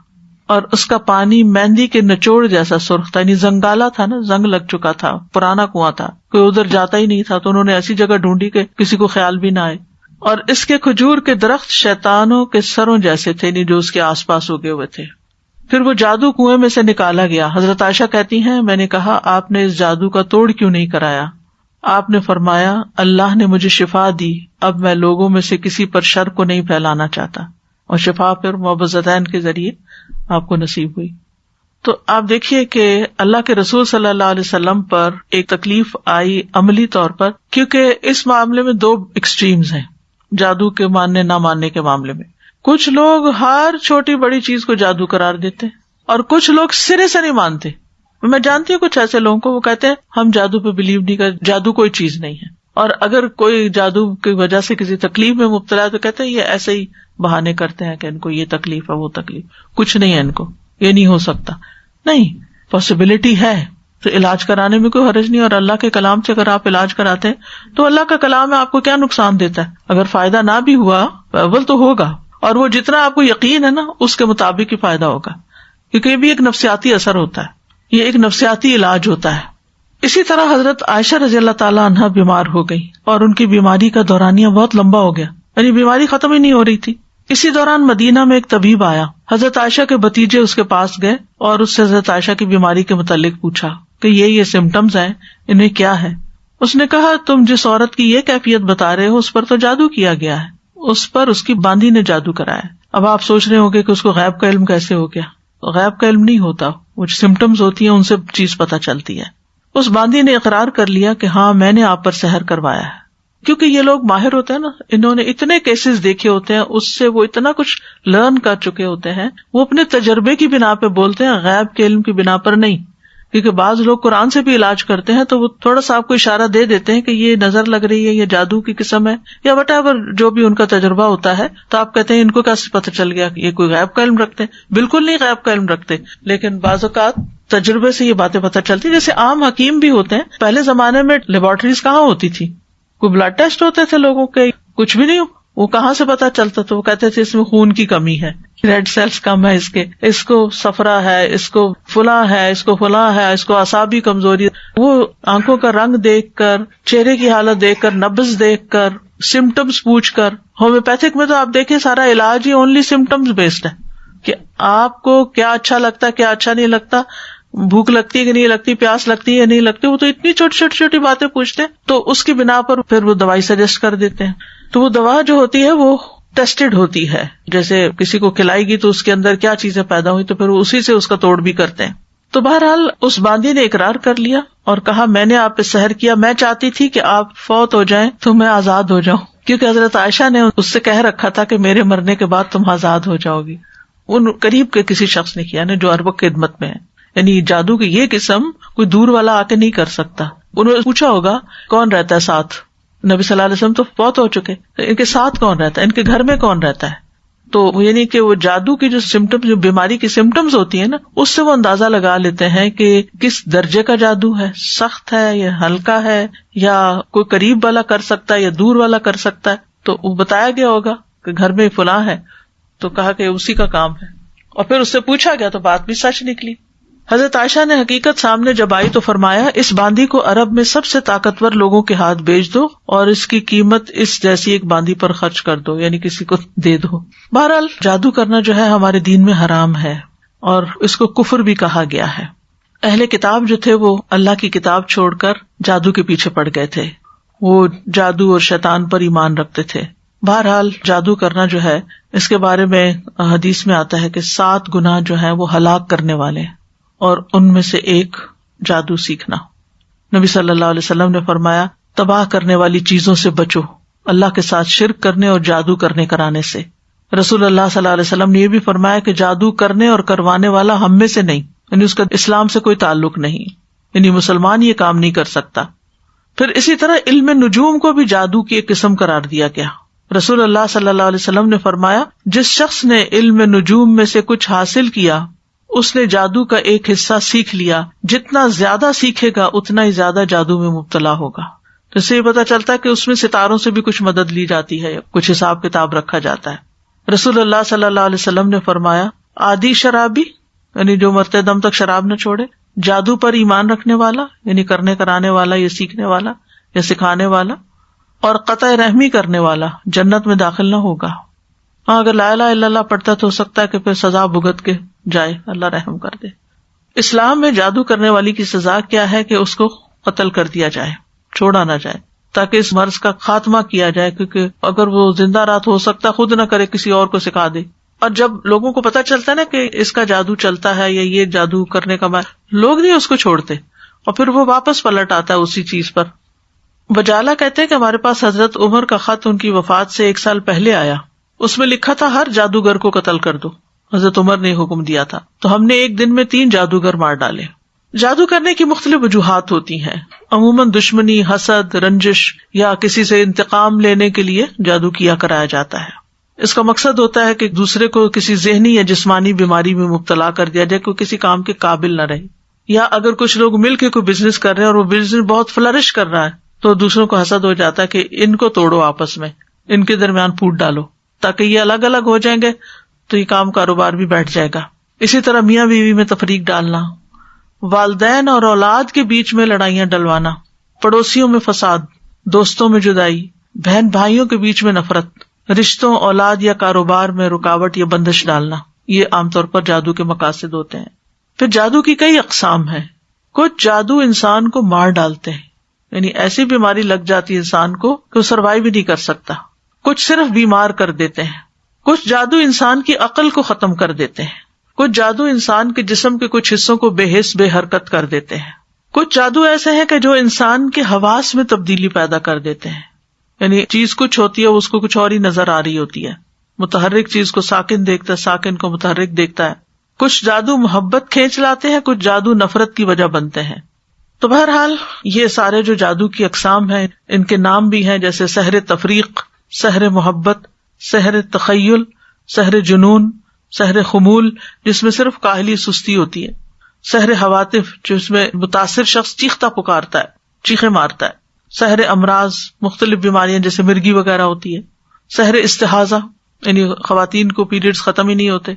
اور اس کا پانی مہندی کے نچوڑ جیسا سرخ تھا. یعنی زنگالا تھا نا، زنگ لگ چکا تھا، پرانا کنواں تھا، کوئی ادھر جاتا ہی نہیں تھا. تو انہوں نے ایسی جگہ ڈھونڈی کہ کسی کو خیال بھی نہ آئے. اور اس کے کھجور کے درخت شیطانوں کے سروں جیسے تھے جو اس کے آس پاس اگے ہوئے تھے. پھر وہ جادو کنویں میں سے نکالا گیا. حضرت عائشہ کہتی ہیں میں نے کہا آپ نے اس جادو کا توڑ کیوں نہیں کرایا؟ آپ نے فرمایا اللہ نے مجھے شفا دی، اب میں لوگوں میں سے کسی پر شر کو نہیں پھیلانا چاہتا. اور شفا پھر معوذتین کے ذریعے آپ کو نصیب ہوئی. تو آپ دیکھیے کہ اللہ کے رسول صلی اللہ علیہ وسلم پر ایک تکلیف آئی عملی طور پر، کیونکہ اس معاملے میں 2 ایکسٹریمز ہیں جادو کے ماننے نہ ماننے کے معاملے میں. کچھ لوگ ہر چھوٹی بڑی چیز کو جادو قرار دیتے ہیں اور کچھ لوگ سرے سے نہیں مانتے. میں جانتی ہوں کچھ ایسے لوگوں کو، وہ کہتے ہیں ہم جادو پہ بلیو نہیں کرتے، جادو کوئی چیز نہیں ہے. اور اگر کوئی جادو کی وجہ سے کسی تکلیف میں مبتلا ہے تو کہتے ہیں یہ ایسے ہی بہانے کرتے ہیں کہ ان کو یہ تکلیف ہے وہ تکلیف، کچھ نہیں ہے ان کو، یہ نہیں ہو سکتا. نہیں، پاسبلٹی ہے تو علاج کرانے میں کوئی حرج نہیں. اور اللہ کے کلام سے اگر آپ علاج کراتے ہیں تو اللہ کا کلام ہے، آپ کو کیا نقصان دیتا ہے؟ اگر فائدہ نہ بھی ہوا اول تو ہوگا، اور وہ جتنا آپ کو یقین ہے نا اس کے مطابق ہی فائدہ ہوگا، کیونکہ یہ بھی ایک نفسیاتی اثر ہوتا ہے، یہ ایک نفسیاتی علاج ہوتا ہے. اسی طرح حضرت عائشہ رضی اللہ تعالیٰ عنہا بیمار ہو گئی اور ان کی بیماری کا دورانیہ بہت لمبا ہو گیا، یعنی بیماری ختم ہی نہیں ہو رہی تھی. اسی دوران مدینہ میں ایک طبیب آیا. حضرت عائشہ کے بھتیجے اس کے پاس گئے اور اس سے حضرت عائشہ کی بیماری کے متعلق پوچھا کہ یہ سمٹمز ہیں، انہیں کیا ہے. اس نے کہا تم جس عورت کی یہ کیفیت بتا رہے ہو اس پر تو جادو کیا گیا ہے، اس پر اس کی باندھی نے جادو کرایا. اب آپ سوچ رہے ہوں گے کہ اس کو غیب کا علم کیسے ہو گیا؟ غیب کا علم نہیں ہوتا، وہ سمٹمز ہوتی ہیں ان سے چیز پتہ چلتی ہے. اس باندھی نے اقرار کر لیا کہ ہاں میں نے آپ پر سحر کروایا ہے. کیونکہ یہ لوگ ماہر ہوتے ہیں نا، انہوں نے اتنے کیسز دیکھے ہوتے ہیں، اس سے وہ اتنا کچھ لرن کر چکے ہوتے ہیں، وہ اپنے تجربے کی بنا پہ بولتے ہیں، غیب کے علم کی بنا پر نہیں. کیونکہ بعض لوگ قرآن سے بھی علاج کرتے ہیں تو وہ تھوڑا سا آپ کو اشارہ دے دیتے ہیں کہ یہ نظر لگ رہی ہے، یہ جادو کی قسم ہے، یا وٹ ایور جو بھی ان کا تجربہ ہوتا ہے. تو آپ کہتے ہیں ان کو کیسے پتہ چل گیا کہ یہ کوئی غیب کا علم رکھتے ہیں؟ بالکل نہیں غیب کا علم رکھتے، لیکن بعض اوقات تجربے سے یہ باتیں پتہ چلتی. جیسے عام حکیم بھی ہوتے ہیں، پہلے زمانے میں لیبارٹریز کہاں ہوتی تھی؟ کوئی بلڈ ٹیسٹ ہوتے تھے لوگوں کے؟ کچھ بھی نہیں. وہ کہاں سے پتا چلتا تھا؟ وہ کہتے تھے اس میں خون کی کمی ہے، ریڈ سیلز کم ہے، اس کو صفرا ہے، اس کو فلاں ہے، اس کو فلاں ہے، اس کو اعصابی کمزوری. وہ آنکھوں کا رنگ دیکھ کر، چہرے کی حالت دیکھ کر، نبض دیکھ کر، سمٹمز پوچھ کر. ہومیوپیتھک میں تو آپ دیکھیں سارا علاج ہی اونلی سمٹمز بیسڈ ہے کہ آپ کو کیا اچھا لگتا ہے، کیا اچھا نہیں لگتا، بھوک لگتی ہے کہ نہیں لگتی، پیاس لگتی ہے یا نہیں لگتی. وہ تو اتنی چھوٹی باتیں پوچھتے ہیں تو اس کی بنا پر پھر وہ دوائی سجیسٹ کر دیتے ہیں. تو وہ دوا جو ہوتی ہے وہ ٹیسٹڈ ہوتی ہے، جیسے کسی کو کھلائے گی تو اس کے اندر کیا چیزیں پیدا ہوئی تو پھر وہ اسی سے اس کا توڑ بھی کرتے ہیں. تو بہرحال اس باندھی نے اقرار کر لیا اور کہا میں نے آپ پہ سحر کیا، میں چاہتی تھی کہ آپ فوت ہو جائیں تو میں آزاد ہو جاؤں، کیونکہ حضرت عائشہ نے اس سے کہہ رکھا تھا کہ میرے مرنے کے بعد تم آزاد ہو جاؤ گی. ان قریب کے کسی شخص نے کیا نا جو عرب خدمت میں ہے. یعنی جادو کی یہ قسم کوئی دور والا آ کے نہیں کر سکتا. انہوں نے پوچھا ہوگا کون رہتا ہے ساتھ, نبی صلی اللہ علیہ وسلم تو بہت ہو چکے, ان کے ساتھ کون رہتا ہے, ان کے گھر میں کون رہتا ہے. تو یعنی کہ وہ جادو کی جو سمٹم, جو بیماری کی سمٹمز ہوتی ہیں نا, اس سے وہ اندازہ لگا لیتے ہیں کہ کس درجے کا جادو ہے, سخت ہے یا ہلکا ہے, یا کوئی قریب والا کر سکتا ہے یا دور والا کر سکتا ہے. تو وہ بتایا گیا ہوگا کہ گھر میں فلاں ہے, تو کہا کہ اسی کا کام ہے, اور پھر اس سے پوچھا گیا تو بات بھی سچ نکلی. حضرت عائشہ نے حقیقت سامنے جب آئی تو فرمایا, اس باندی کو عرب میں سب سے طاقتور لوگوں کے ہاتھ بیچ دو اور اس کی قیمت اس جیسی ایک باندی پر خرچ کر دو, یعنی کسی کو دے دو. بہرحال جادو کرنا جو ہے ہمارے دین میں حرام ہے اور اس کو کفر بھی کہا گیا ہے. اہل کتاب جو تھے وہ اللہ کی کتاب چھوڑ کر جادو کے پیچھے پڑ گئے تھے, وہ جادو اور شیطان پر ایمان رکھتے تھے. بہرحال جادو کرنا جو ہے, اس کے بارے میں حدیث میں آتا ہے کہ 7 گناہ جو ہیں وہ ہلاک کرنے والے ہیں, اور ان میں سے ایک جادو سیکھنا. نبی صلی اللہ علیہ وسلم نے فرمایا, تباہ کرنے والی چیزوں سے بچو, اللہ کے ساتھ شرک کرنے اور جادو کرنے کرانے سے. رسول اللہ صلی اللہ علیہ وسلم نے یہ بھی فرمایا کہ جادو کرنے اور کروانے والا ہم میں سے نہیں, یعنی اس کا اسلام سے کوئی تعلق نہیں, یعنی مسلمان یہ کام نہیں کر سکتا. پھر اسی طرح علم نجوم کو بھی جادو کی ایک قسم قرار دیا گیا. رسول اللہ صلی اللہ علیہ وسلم نے فرمایا, جس شخص نے علم نجوم میں سے کچھ حاصل کیا اس نے جادو کا ایک حصہ سیکھ لیا, جتنا زیادہ سیکھے گا اتنا ہی زیادہ جادو میں مبتلا ہوگا. تو اس سے یہ پتا چلتا ہے کہ اس میں ستاروں سے بھی کچھ مدد لی جاتی ہے, کچھ حساب کتاب رکھا جاتا ہے. رسول اللہ صلی اللہ علیہ وسلم نے فرمایا, عادی شرابی یعنی جو مرتے دم تک شراب نہ چھوڑے, جادو پر ایمان رکھنے والا یعنی کرنے کرانے والا یا سیکھنے والا یا سکھانے والا, اور قطع رحمی کرنے والا جنت میں داخل نہ ہوگا. ہاں اگر لا الہ الا اللہ پڑھتا تو ہو سکتا ہے کہ پھر سزا بھگت کے جائے, اللہ رحم کر دے. اسلام میں جادو کرنے والی کی سزا کیا ہے کہ اس کو قتل کر دیا جائے, چھوڑا نہ جائے, تاکہ اس مرض کا خاتمہ کیا جائے, کیونکہ اگر وہ زندہ رات ہو سکتا خود نہ کرے کسی اور کو سکھا دے. اور جب لوگوں کو پتا چلتا ہے نا کہ اس کا جادو چلتا ہے یا یہ جادو کرنے کا لوگ نہیں اس کو چھوڑتے, اور پھر وہ واپس پلٹ آتا ہے اسی چیز پر. وجالہ کہتے ہیں کہ ہمارے پاس حضرت عمر کا خط ان کی وفات سے 1 سال پہلے آیا, اس میں لکھا تھا ہر جادوگر کو قتل کر دو. حضرت عمر نے حکم دیا تھا, تو ہم نے ایک دن میں 3 جادوگر مار ڈالے. جادو کرنے کی مختلف وجوہات ہوتی ہیں. عموماً دشمنی, حسد, رنجش یا کسی سے انتقام لینے کے لیے جادو کیا کرایا جاتا ہے. اس کا مقصد ہوتا ہے کہ دوسرے کو کسی ذہنی یا جسمانی بیماری میں مبتلا کر دیا جائے, کوئی کسی کام کے قابل نہ رہے. یا اگر کچھ لوگ مل کے کوئی بزنس کر رہے ہیں اور وہ بزنس بہت فلرش کر رہا ہے, تو دوسروں کو حسد ہو جاتا ہے کہ ان کو توڑو, آپس میں ان کے درمیان پھوٹ ڈالو تاکہ یہ الگ الگ ہو جائیں گے تو یہ کام کاروبار بھی بیٹھ جائے گا. اسی طرح میاں بیوی میں تفریق ڈالنا, والدین اور اولاد کے بیچ میں لڑائیاں ڈلوانا, پڑوسیوں میں فساد, دوستوں میں جدائی, بہن بھائیوں کے بیچ میں نفرت, رشتوں, اولاد یا کاروبار میں رکاوٹ یا بندش ڈالنا, یہ عام طور پر جادو کے مقاصد ہوتے ہیں. پھر جادو کی کئی اقسام ہیں. کچھ جادو انسان کو مار ڈالتے ہیں, یعنی ایسی بیماری لگ جاتی ہے انسان کو کہ وہ سروائیو بھی نہیں کر سکتا. کچھ صرف بیمار کر دیتے ہیں. کچھ جادو انسان کی عقل کو ختم کر دیتے ہیں. کچھ جادو انسان کے جسم کے کچھ حصوں کو بے حس بے حرکت کر دیتے ہیں. کچھ جادو ایسے ہیں کہ جو انسان کے حواس میں تبدیلی پیدا کر دیتے ہیں, یعنی چیز کچھ ہوتی ہے اس کو کچھ اور ہی نظر آ رہی ہوتی ہے. متحرک چیز کو ساکن دیکھتا ہے, ساکن کو متحرک دیکھتا ہے. کچھ جادو محبت کھینچ لاتے ہیں, کچھ جادو نفرت کی وجہ بنتے ہیں. تو بہرحال یہ سارے جو جادو کی اقسام ہیں ان کے نام بھی ہیں, جیسے سحر تفریق, سحر محبت, سحر تخیل, سحر جنون, سحر خمول جس میں صرف کاہلی سستی ہوتی ہے, سحر حواتف جس میں متاثر شخص چیختا پکارتا ہے, چیخیں مارتا ہے, سحر امراض مختلف بیماریاں جیسے مرگی وغیرہ ہوتی ہے, سحر استحاضہ یعنی خواتین کو پیریڈز ختم ہی نہیں ہوتے.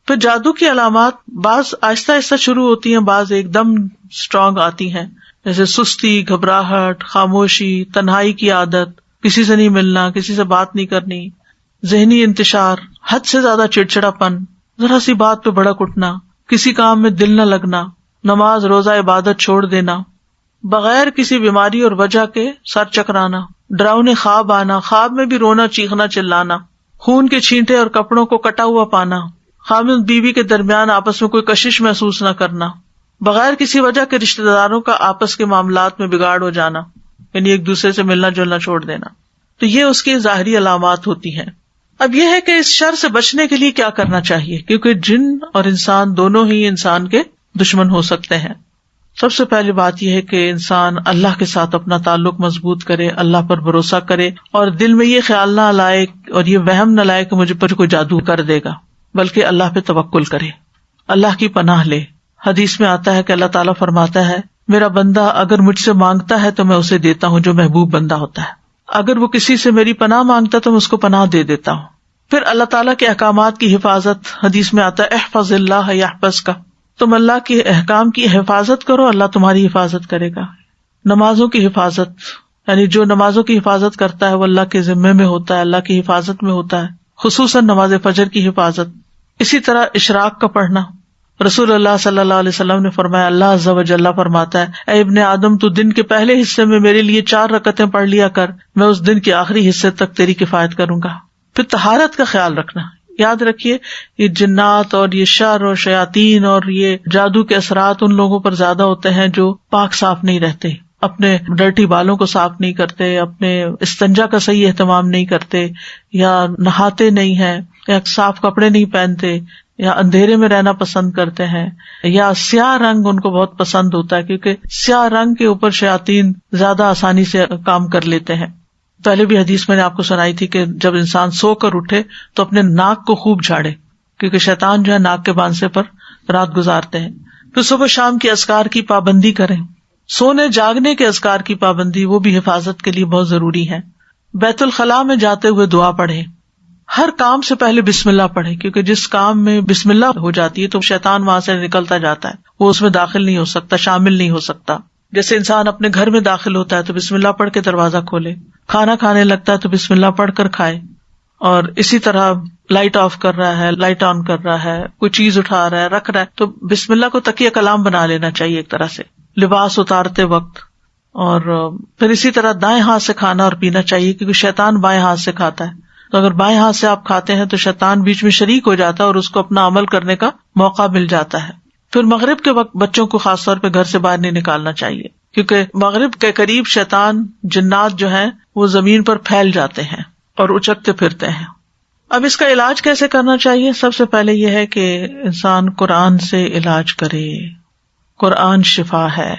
پھر جادو کی علامات بعض آہستہ آہستہ شروع ہوتی ہیں, بعض ایک دم اسٹرانگ آتی ہیں, جیسے سستی, گھبراہٹ, خاموشی, تنہائی کی عادت, کسی سے نہیں ملنا, کسی سے بات نہیں کرنی, ذہنی انتشار, حد سے زیادہ چڑچڑا پن, ذرا سی بات پہ بھڑک اٹھنا, کسی کام میں دل نہ لگنا, نماز روزہ عبادت چھوڑ دینا, بغیر کسی بیماری اور وجہ کے سر چکرانا, ڈراؤنے خواب آنا, خواب میں بھی رونا, چیخنا, چلانا, خون کے چھینٹے اور کپڑوں کو کٹا ہوا پانا, خامد بیوی کے درمیان آپس میں کوئی کشش محسوس نہ کرنا, بغیر کسی وجہ کے رشتہ داروں کا آپس کے معاملات میں بگاڑ ہو جانا, یعنی ایک دوسرے سے ملنا جلنا چھوڑ دینا. تو یہ اس کی ظاہری علامات ہوتی ہیں. اب یہ ہے کہ اس شر سے بچنے کے لیے کیا کرنا چاہیے, کیونکہ جن اور انسان دونوں ہی انسان کے دشمن ہو سکتے ہیں۔ سب سے پہلی بات یہ ہے کہ انسان اللہ کے ساتھ اپنا تعلق مضبوط کرے، اللہ پر بھروسہ کرے، اور دل میں یہ خیال نہ لائے اور یہ وہم نہ لائے کہ مجھے پر کوئی جادو کر دے گا، بلکہ اللہ پہ توکل کرے، اللہ کی پناہ لے۔ حدیث میں آتا ہے کہ اللہ تعالیٰ فرماتا ہے میرا بندہ اگر مجھ سے مانگتا ہے تو میں اسے دیتا ہوں، جو محبوب بندہ ہوتا ہے۔ اگر وہ کسی سے میری پناہ مانگتا ہے تو میں اس کو پناہ دے دیتا ہوں۔ پھر اللہ تعالیٰ کے احکامات کی حفاظت، حدیث میں آتا ہے احفظ اللہ یحفظک، تم اللہ کے احکام کی حفاظت کرو، اللہ تمہاری حفاظت کرے گا۔ نمازوں کی حفاظت، یعنی جو نمازوں کی حفاظت کرتا ہے وہ اللہ کے ذمے میں ہوتا ہے، اللہ کی حفاظت میں ہوتا ہے، خصوصاً نماز فجر کی حفاظت۔ اسی طرح اشراق کا پڑھنا، رسول اللہ صلی اللہ علیہ وسلم نے فرمایا، اللہ عز و جل فرماتا ہے اے ابن آدم تو دن کے پہلے حصے میں میرے لیے 4 رکعتیں پڑھ لیا کر، میں اس دن کے آخری حصے تک تیری کفایت کروں گا۔ پھر طہارت کا خیال رکھنا، یاد رکھیے یہ جنات اور یہ شر اور شیاطین اور یہ جادو کے اثرات ان لوگوں پر زیادہ ہوتے ہیں جو پاک صاف نہیں رہتے، اپنے ڈرٹی بالوں کو صاف نہیں کرتے، اپنے استنجا کا صحیح اہتمام نہیں کرتے، یا نہاتے نہیں ہیں، یا صاف کپڑے نہیں پہنتے، یا اندھیرے میں رہنا پسند کرتے ہیں، یا سیاہ رنگ ان کو بہت پسند ہوتا ہے کیونکہ سیاہ رنگ کے اوپر شیاطین زیادہ آسانی سے کام کر لیتے ہیں۔ پہلے بھی حدیث میں نے آپ کو سنائی تھی کہ جب انسان سو کر اٹھے تو اپنے ناک کو خوب جھاڑے، کیونکہ شیطان جو ہے ناک کے بانسے پر رات گزارتے ہیں۔ پھر صبح شام کے اذکار کی پابندی کریں، سونے جاگنے کے اذکار کی پابندی، وہ بھی حفاظت کے لیے بہت ضروری ہے۔ بیت الخلاء میں جاتے ہوئے دعا پڑھیں، ہر کام سے پہلے بسم اللہ پڑھیں، کیونکہ جس کام میں بسم اللہ ہو جاتی ہے تو شیطان وہاں سے نکلتا جاتا ہے، وہ اس میں داخل نہیں ہو سکتا، شامل نہیں ہو سکتا۔ جیسے انسان اپنے گھر میں داخل ہوتا ہے تو بسم اللہ پڑھ کے دروازہ کھولے، کھانا کھانے لگتا ہے تو بسم اللہ پڑھ کر کھائے، اور اسی طرح لائٹ آف کر رہا ہے، لائٹ آن کر رہا ہے، کوئی چیز اٹھا رہا ہے، رکھ رہا ہے تو بسم اللہ کو تکیہ کلام بنا لینا چاہیے ایک طرح سے، لباس اتارتے وقت۔ اور پھر اسی طرح دائیں ہاتھ سے کھانا اور پینا چاہیے، کیونکہ شیطان بائیں ہاتھ سے کھاتا ہے، تو اگر بائیں ہاتھ سے آپ کھاتے ہیں تو شیطان بیچ میں شریک ہو جاتا ہے اور اس کو اپنا عمل کرنے کا موقع مل جاتا ہے۔ پھر مغرب کے وقت بچوں کو خاص طور پہ گھر سے باہر نہیں نکالنا چاہیے، کیونکہ مغرب کے قریب شیطان جنات جو ہیں وہ زمین پر پھیل جاتے ہیں اور اچکتے پھرتے ہیں۔ اب اس کا علاج کیسے کرنا چاہیے؟ سب سے پہلے یہ ہے کہ انسان قرآن سے علاج کرے، قرآن شفا ہے،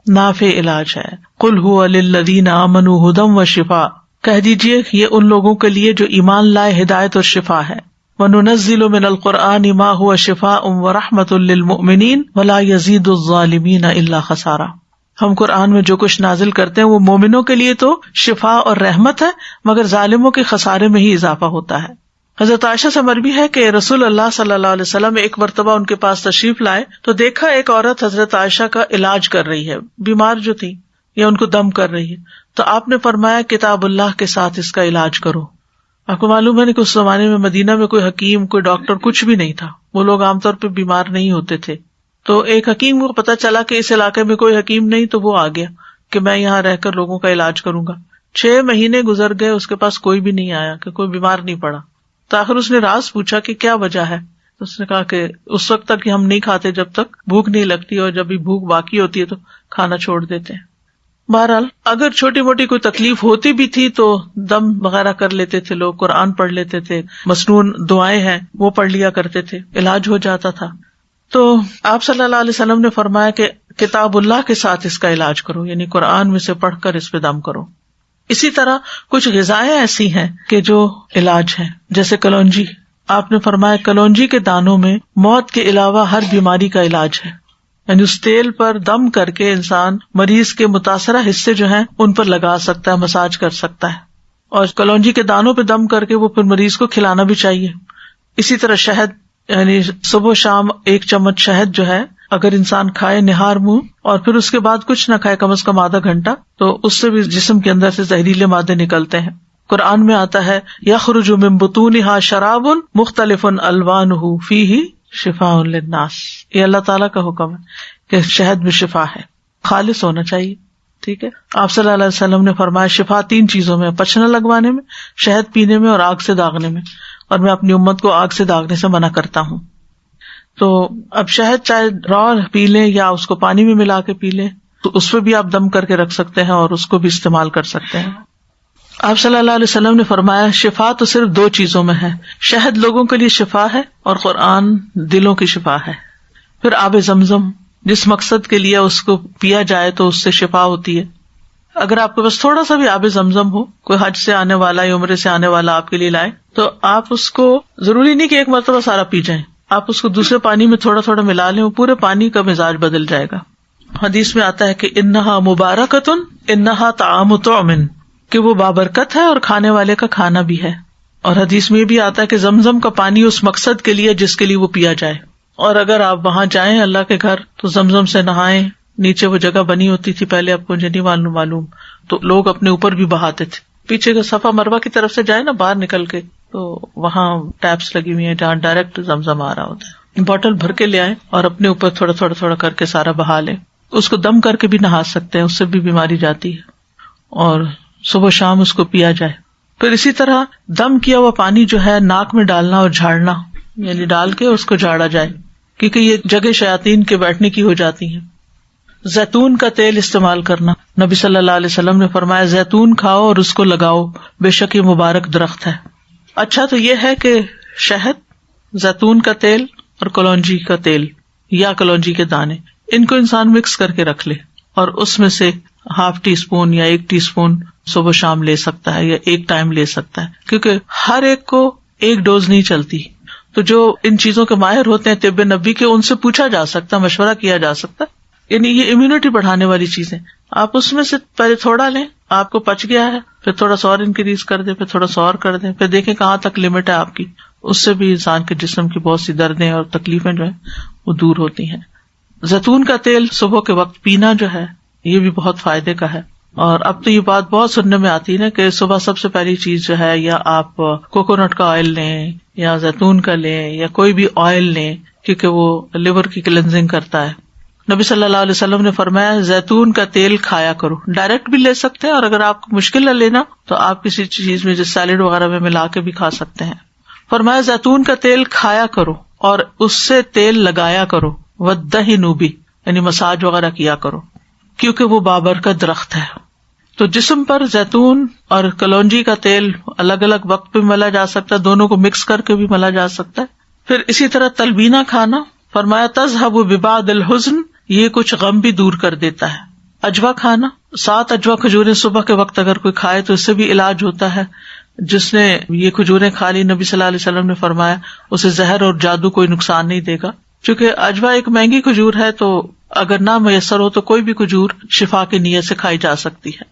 نافع علاج ہے۔ قل هو للذین آمنوا ھدی وشفاء، کہہ دیجیے یہ ان لوگوں کے لیے جو ایمان لائے ہدایت اور شفا ہے۔ وَنُنَزِّلُ مِنَ الْقُرْآنِ مَا هُوَ شِفَاءٌ وَرَحْمَةٌ لِّلْمُؤْمِنِينَ وَلَا يَزِيدُ الظَّالِمِينَ إِلَّا خَسَارًا، ہم قرآن میں جو کچھ نازل کرتے ہیں وہ مومنوں کے لیے تو شفا اور رحمت ہے، مگر ظالموں کے خسارے میں ہی اضافہ ہوتا ہے۔ حضرت عائشہ سے مروی ہے کہ رسول اللہ صلی اللہ علیہ وسلم ایک مرتبہ ان کے پاس تشریف لائے تو دیکھا ایک عورت حضرت عائشہ کا علاج کر رہی ہے، بیمار جو تھی یا ان کو دم کر رہی ہے، تو آپ نے فرمایا کتاب اللہ کے ساتھ اس کا علاج کرو۔ آپ کو معلوم ہے کہ اس زمانے میں مدینہ میں کوئی حکیم، کوئی ڈاکٹر کچھ بھی نہیں تھا، وہ لوگ عام طور پہ بیمار نہیں ہوتے تھے، تو ایک حکیم کو پتا چلا کہ اس علاقے میں کوئی حکیم نہیں، تو وہ آ گیا کہ میں یہاں رہ کر لوگوں کا علاج کروں گا۔ 6 مہینے گزر گئے، اس کے پاس کوئی بھی نہیں آیا کہ کوئی بیمار نہیں پڑا، تو آخر اس نے راز پوچھا کہ کیا وجہ ہے، تو اس نے کہا کہ اس وقت تک ہم نہیں کھاتے جب تک بھوک نہیں لگتی، اور جب بھی بھوک باقی ہوتی ہے تو کھانا چھوڑ دیتے ہیں۔ بہرحال اگر چھوٹی موٹی کوئی تکلیف ہوتی بھی تھی تو دم وغیرہ کر لیتے تھے لوگ، قرآن پڑھ لیتے تھے، مسنون دعائیں ہیں وہ پڑھ لیا کرتے تھے، علاج ہو جاتا تھا۔ تو آپ صلی اللہ علیہ وسلم نے فرمایا کہ کتاب اللہ کے ساتھ اس کا علاج کرو، یعنی قرآن میں سے پڑھ کر اس پہ دم کرو۔ اسی طرح کچھ غذائیں ایسی ہیں کہ جو علاج ہیں، جیسے کلونجی، آپ نے فرمایا کلونجی کے دانوں میں موت کے علاوہ ہر بیماری کا علاج ہے، یعنی اس تیل پر دم کر کے انسان مریض کے متاثرہ حصے جو ہیں ان پر لگا سکتا ہے، مساج کر سکتا ہے، اور کلونجی کے دانوں پہ دم کر کے وہ پھر مریض کو کھلانا بھی چاہیے۔ اسی طرح شہد، یعنی صبح شام 1 چمچ شہد جو ہے اگر انسان کھائے نہار منہ، اور پھر اس کے بعد کچھ نہ کھائے کم از کم آدھا گھنٹہ، تو اس سے بھی جسم کے اندر سے زہریلے مادے نکلتے ہیں۔ قرآن میں آتا ہے یخرج من بطونها شراب مختلف الوانہ فیہ شفاء للناس، یہ اللہ تعالیٰ کا حکم ہے کہ شہد میں شفا ہے، خالص ہونا چاہیے، ٹھیک ہے۔ آپ صلی اللہ علیہ وسلم نے فرمایا شفا 3 چیزوں میں، پچھنا لگوانے میں، شہد پینے میں، اور آگ سے داغنے میں، اور میں اپنی امت کو آگ سے داغنے سے منع کرتا ہوں۔ تو اب شہد چاہے را پی لیں یا اس کو پانی میں ملا کے پی لیں، تو اس پہ بھی آپ دم کر کے رکھ سکتے ہیں اور اس کو بھی استعمال کر سکتے ہیں۔ آپ صلی اللہ علیہ وسلم نے فرمایا شفا تو صرف 2 چیزوں میں ہے، شہد لوگوں کے لیے شفا ہے اور قرآن دلوں کی شفا ہے۔ پھر آب زمزم، جس مقصد کے لیے اس کو پیا جائے تو اس سے شفا ہوتی ہے. اگر آپ کے پاس تھوڑا سا بھی آب زمزم ہو، کوئی حج سے آنے والا یا عمرے سے آنے والا آپ کے لیے لائے، تو آپ اس کو ضروری نہیں کہ ایک مرتبہ سارا پی جائیں، آپ اس کو دوسرے پانی میں تھوڑا تھوڑا ملا لیں، وہ پورے پانی کا مزاج بدل جائے گا. حدیث میں آتا ہے کہ انہا مبارکتن انہا طعام طعم، کہ وہ بابرکت ہے اور کھانے والے کا کھانا بھی ہے. اور حدیث میں بھی آتا ہے کہ زمزم کا پانی اس مقصد کے لیے جس کے لیے وہ پیا جائے. اور اگر آپ وہاں جائیں اللہ کے گھر تو زمزم سے نہائیں. نیچے وہ جگہ بنی ہوتی تھی پہلے، آپ کو مجھے نہیں معلوم، تو لوگ اپنے اوپر بھی بہاتے تھے. پیچھے کا صفا مروہ کی طرف سے جائے نا باہر نکل کے، تو وہاں ٹیپس لگی ہوئی ہیں جہاں ڈائریکٹ زمزم آ رہا ہوتا ہے. بوٹل بھر کے لے آئیں اور اپنے اوپر تھوڑا تھوڑا تھوڑا کر کے سارا بہا لیں. اس کو دم کر کے بھی نہا سکتے ہیں، اس سے بھی بیماری جاتی ہے. اور صبح شام اس کو پیا جائے. پھر اسی طرح دم کیا ہوا پانی جو ہے ناک میں ڈالنا اور جھاڑنا، یعنی ڈال کے اس کو جھاڑا جائے، کیونکہ یہ جگہ شیاطین کے بیٹھنے کی ہو جاتی ہیں. زیتون کا تیل استعمال کرنا، نبی صلی اللہ علیہ وسلم نے فرمایا زیتون کھاؤ اور اس کو لگاؤ، بے شک یہ مبارک درخت ہے. اچھا تو یہ ہے کہ شہد، زیتون کا تیل اور کلونجی کا تیل یا کلونجی کے دانے، ان کو انسان مکس کر کے رکھ لے اور اس میں سے ½ ٹی اسپون یا 1 ٹی اسپون صبح شام لے سکتا ہے یا ایک ٹائم لے سکتا ہے، کیونکہ ہر ایک کو ایک ڈوز نہیں چلتی. تو جو ان چیزوں کے ماہر ہوتے ہیں طب نبی کے، ان سے پوچھا جا سکتا، مشورہ کیا جا سکتا. یعنی یہ امیونٹی بڑھانے والی چیزیں، آپ اس میں سے پہلے تھوڑا لیں، آپ کو پچ گیا ہے پھر تھوڑا سا اور انکریز کر دیں، پھر تھوڑا سا اور کر دیں، پھر دیکھیں کہاں تک لمٹ ہے آپ کی. اس سے بھی انسان کے جسم کی بہت سی دردیں اور تکلیفیں جو ہیں وہ دور ہوتی ہیں. زیتون کا تیل صبح کے وقت پینا جو ہے یہ بھی بہت فائدے کا ہے. اور اب تو یہ بات بہت سننے میں آتی ہے نا کہ صبح سب سے پہلی چیز جو ہے یا آپ کوکونٹ کا آئل لیں یا زیتون کا لیں یا کوئی بھی آئل لیں، کیونکہ وہ لیور کی کلینزنگ کرتا ہے. نبی صلی اللہ علیہ وسلم نے فرمایا زیتون کا تیل کھایا کرو. ڈائریکٹ بھی لے سکتے ہیں، اور اگر آپ کو مشکل ہے لینا تو آپ کسی چیز میں جیسے سیلیڈ وغیرہ میں ملا کے بھی کھا سکتے ہیں. فرمایا زیتون کا تیل کھایا کرو اور اس سے تیل لگایا کرو، وَالدَّهِنُ بِهِ، یعنی مساج وغیرہ کیا کرو، کیونکہ وہ بابرکت درخت ہے. تو جسم پر زیتون اور کلونجی کا تیل الگ الگ وقت پہ ملا جا سکتا ہے، دونوں کو مکس کر کے بھی ملا جا سکتا ہے. پھر اسی طرح تلبینہ کھانا، فرمایا تذهب ببعض الحزن، یہ کچھ غم بھی دور کر دیتا ہے. اجوا کھانا، 7 اجوا کھجوریں صبح کے وقت اگر کوئی کھائے تو اس سے بھی علاج ہوتا ہے. جس نے یہ کھجوریں کھا لی، نبی صلی اللہ علیہ وسلم نے فرمایا اسے زہر اور جادو کوئی نقصان نہیں دے گا. چونکہ اجوا ایک مہنگی کھجور ہے، تو اگر نہ میسر ہو تو کوئی بھی کھجور شفا کی نیت سے کھائی جا سکتی ہے.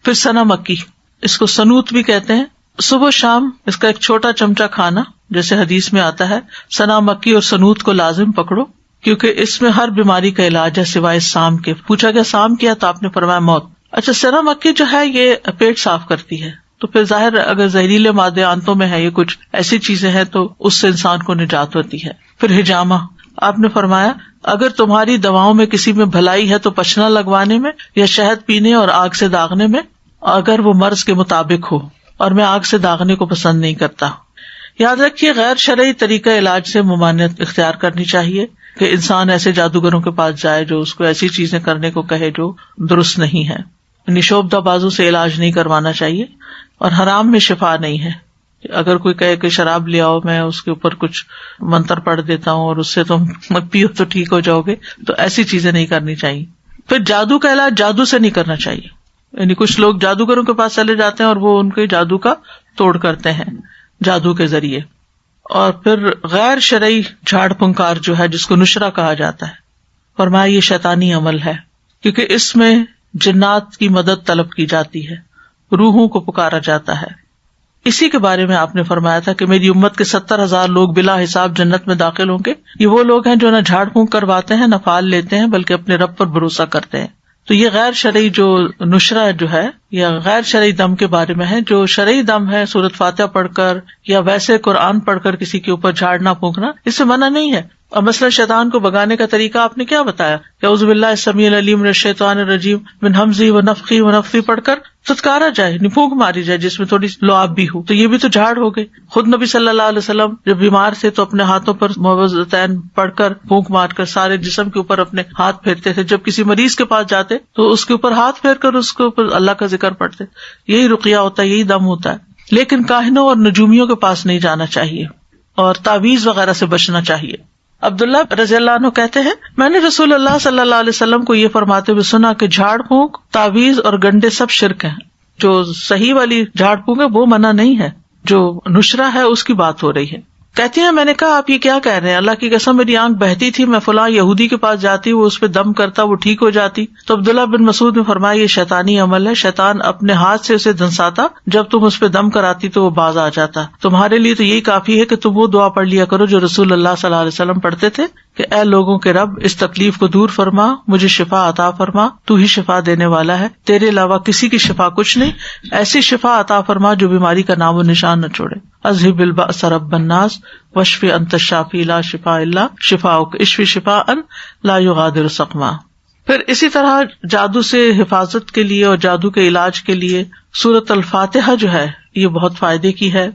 پھر سنا مکی، اس کو سنوت بھی کہتے ہیں. صبح شام اس کا ایک چھوٹا چمچہ کھانا، جیسے حدیث میں آتا ہے سنا مکی اور سنوت کو لازم پکڑو، کیونکہ اس میں ہر بیماری کا علاج ہے سوائے سام کے. پوچھا گیا سام کیا تو آپ نے فرمایا موت. اچھا سنا مکی جو ہے یہ پیٹ صاف کرتی ہے، تو پھر ظاہر اگر زہریلے مادے آنتوں میں ہے، یہ کچھ ایسی چیزیں ہیں تو اس سے انسان کو نجات ہوتی ہے. پھر ہجامہ، آپ نے فرمایا اگر تمہاری دواؤں میں کسی میں بھلائی ہے تو پچنا لگوانے میں یا شہد پینے اور آگ سے داغنے میں، اگر وہ مرض کے مطابق ہو، اور میں آگ سے داغنے کو پسند نہیں کرتا. یاد رکھیے غیر شرعی طریقہ علاج سے ممانعت اختیار کرنی چاہیے، کہ انسان ایسے جادوگروں کے پاس جائے جو اس کو ایسی چیزیں کرنے کو کہے جو درست نہیں ہے. نشوبدہ بازو سے علاج نہیں کروانا چاہیے، اور حرام میں شفا نہیں ہے. اگر کوئی کہے کہ شراب لے آؤ، میں اس کے اوپر کچھ منتر پڑھ دیتا ہوں اور اس سے تم مت پیو تو ٹھیک ہو جاؤ گے، تو ایسی چیزیں نہیں کرنی چاہیے. پھر جادو کا علاج جادو سے نہیں کرنا چاہیے، یعنی کچھ لوگ جادوگروں کے پاس چلے جاتے ہیں اور وہ ان کے جادو کا توڑ کرتے ہیں جادو کے ذریعے. اور پھر غیر شرعی جھاڑ پھنکار جو ہے جس کو نشرہ کہا جاتا ہے، فرمایا یہ شیطانی عمل ہے، کیونکہ اس میں جنات کی مدد طلب کی جاتی ہے، روحوں کو پکارا جاتا ہے. اسی کے بارے میں آپ نے فرمایا تھا کہ میری امت کے 70,000 لوگ بلا حساب جنت میں داخل ہوں گے. یہ وہ لوگ ہیں جو نہ جھاڑ پھونک کرواتے ہیں نہ پھال لیتے ہیں، بلکہ اپنے رب پر بھروسہ کرتے ہیں. تو یہ غیر شرعی جو نشرہ جو ہے یا غیر شرعی دم کے بارے میں ہے. جو شرعی دم ہے سورۃ فاتحہ پڑھ کر یا ویسے قرآن پڑھ کر کسی کے اوپر جھاڑنا پھونکنا، اس سے منع نہیں ہے. اور مثلا شیطان کو بگانے کا طریقہ آپ نے کیا بتایا کہ اعوذ باللہ السمیع العلیم من الشیطان الرجیم من ہمزہ ونفخہ ونفثہ پڑھ کر فتکارا جائے، پھونک ماری جائے جس میں تھوڑی لعاب بھی ہو، تو یہ بھی تو جھاڑ ہو گئی. خود نبی صلی اللہ علیہ وسلم جب بیمار تھے تو اپنے ہاتھوں پر معوذتین پڑھ کر پھونک مار کر سارے جسم کے اوپر اپنے ہاتھ پھیرتے تھے. جب کسی مریض کے پاس جاتے تو اس کے اوپر ہاتھ پھیر کر اس کے اوپر اللہ کا ذکر پڑھتے. یہی رقیہ ہوتا ہے، یہی دم ہوتا ہے. لیکن کاہنوں اور نجومیوں کے پاس نہیں جانا چاہیے اور تعویذ وغیرہ سے بچنا چاہیے. عبداللہ رضی اللہ عنہ کہتے ہیں میں نے رسول اللہ صلی اللہ علیہ وسلم کو یہ فرماتے ہوئے سنا کہ جھاڑ پھونک، تعویذ اور گنڈے سب شرک ہیں. جو صحیح والی جھاڑ پھونک ہے وہ منع نہیں ہے، جو نشرہ ہے اس کی بات ہو رہی ہے. کہتی ہیں میں نے کہا آپ یہ کیا کہہ رہے ہیں؟ اللہ کی قسم میری آنکھ بہتی تھی، میں فلاں یہودی کے پاس جاتی، وہ اس پہ دم کرتا، وہ ٹھیک ہو جاتی. تو عبداللہ بن مسعود نے فرمایا یہ شیطانی عمل ہے، شیطان اپنے ہاتھ سے اسے دھنساتا، جب تم اس پہ دم کراتی تو وہ باز آ جاتا. تمہارے لیے تو یہی کافی ہے کہ تم وہ دعا پڑھ لیا کرو جو رسول اللہ صلی اللہ علیہ وسلم پڑھتے تھے کہ اے لوگوں کے رب اس تکلیف کو دور فرما، مجھے شفا عطا فرما، تو ہی شفا دینے والا ہے، تیرے علاوہ کسی کی شفا کچھ نہیں، ایسی شفا عطا فرما جو بیماری کا نام و نشان نہ چھوڑے. اذهب البأس رب الناس واشف انت الشافی لا شفاء الا شفاؤک اشف شفاء لا یغادر سقما. پھر اسی طرح جادو سے حفاظت کے لیے اور جادو کے علاج کے لیے سورۃ الفاتحہ جو ہے یہ بہت فائدے کی ہے.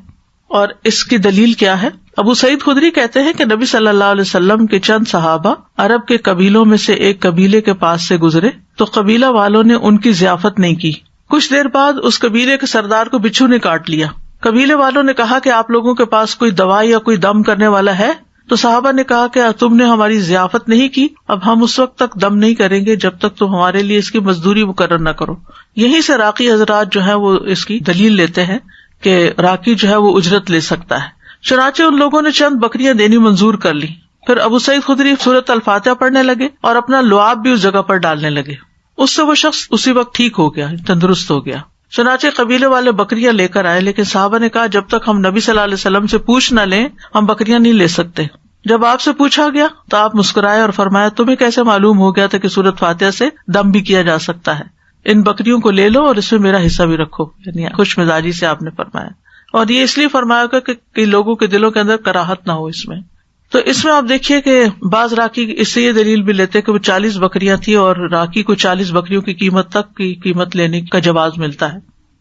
اور اس کی دلیل کیا ہے؟ ابو سعید خدری کہتے ہیں کہ نبی صلی اللہ علیہ وسلم کے چند صحابہ عرب کے قبیلوں میں سے ایک قبیلے کے پاس سے گزرے تو قبیلہ والوں نے ان کی ضیافت نہیں کی. کچھ دیر بعد اس قبیلے کے سردار کو بچھو نے کاٹ لیا. قبیلے والوں نے کہا کہ آپ لوگوں کے پاس کوئی دوا یا کوئی دم کرنے والا ہے؟ تو صحابہ نے کہا کہ تم نے ہماری ضیافت نہیں کی، اب ہم اس وقت تک دم نہیں کریں گے جب تک تم ہمارے لیے اس کی مزدوری مقرر نہ کرو. یہیں سے راقی حضرات جو ہیں وہ اس کی دلیل لیتے ہیں کہ راقی جو ہے وہ اجرت لے سکتا ہے. چنانچہ ان لوگوں نے چند بکریاں دینی منظور کر لی. پھر ابو سعید خدری سورۃ الفاتحہ پڑھنے لگے اور اپنا لعاب بھی اس جگہ پر ڈالنے لگے. اس سے وہ شخص اسی وقت ٹھیک ہو گیا، تندرست ہو گیا. چنانچہ قبیلے والے بکریاں لے کر آئے، لیکن صحابہ نے کہا جب تک ہم نبی صلی اللہ علیہ وسلم سے پوچھ نہ لیں ہم بکریاں نہیں لے سکتے. جب آپ سے پوچھا گیا تو آپ مسکرائے اور فرمایا تمہیں کیسے معلوم ہو گیا تھا کہ سورۃ فاتحہ سے دم بھی کیا جا سکتا ہے؟ ان بکریوں کو لے لو اور اس میں میرا حصہ بھی رکھو. یعنی خوش مزاجی سے آپ نے فرمایا، اور یہ اس لیے فرمایا گا کہ لوگوں کے دلوں کے اندر کراہت نہ ہو اس میں. تو اس میں آپ دیکھیے کہ بعض راکی اس سے یہ دلیل بھی لیتے کہ وہ 40 بکریاں تھی اور راکی کو 40 بکریوں کی قیمت تک کی قیمت لینے کا جواز ملتا ہے.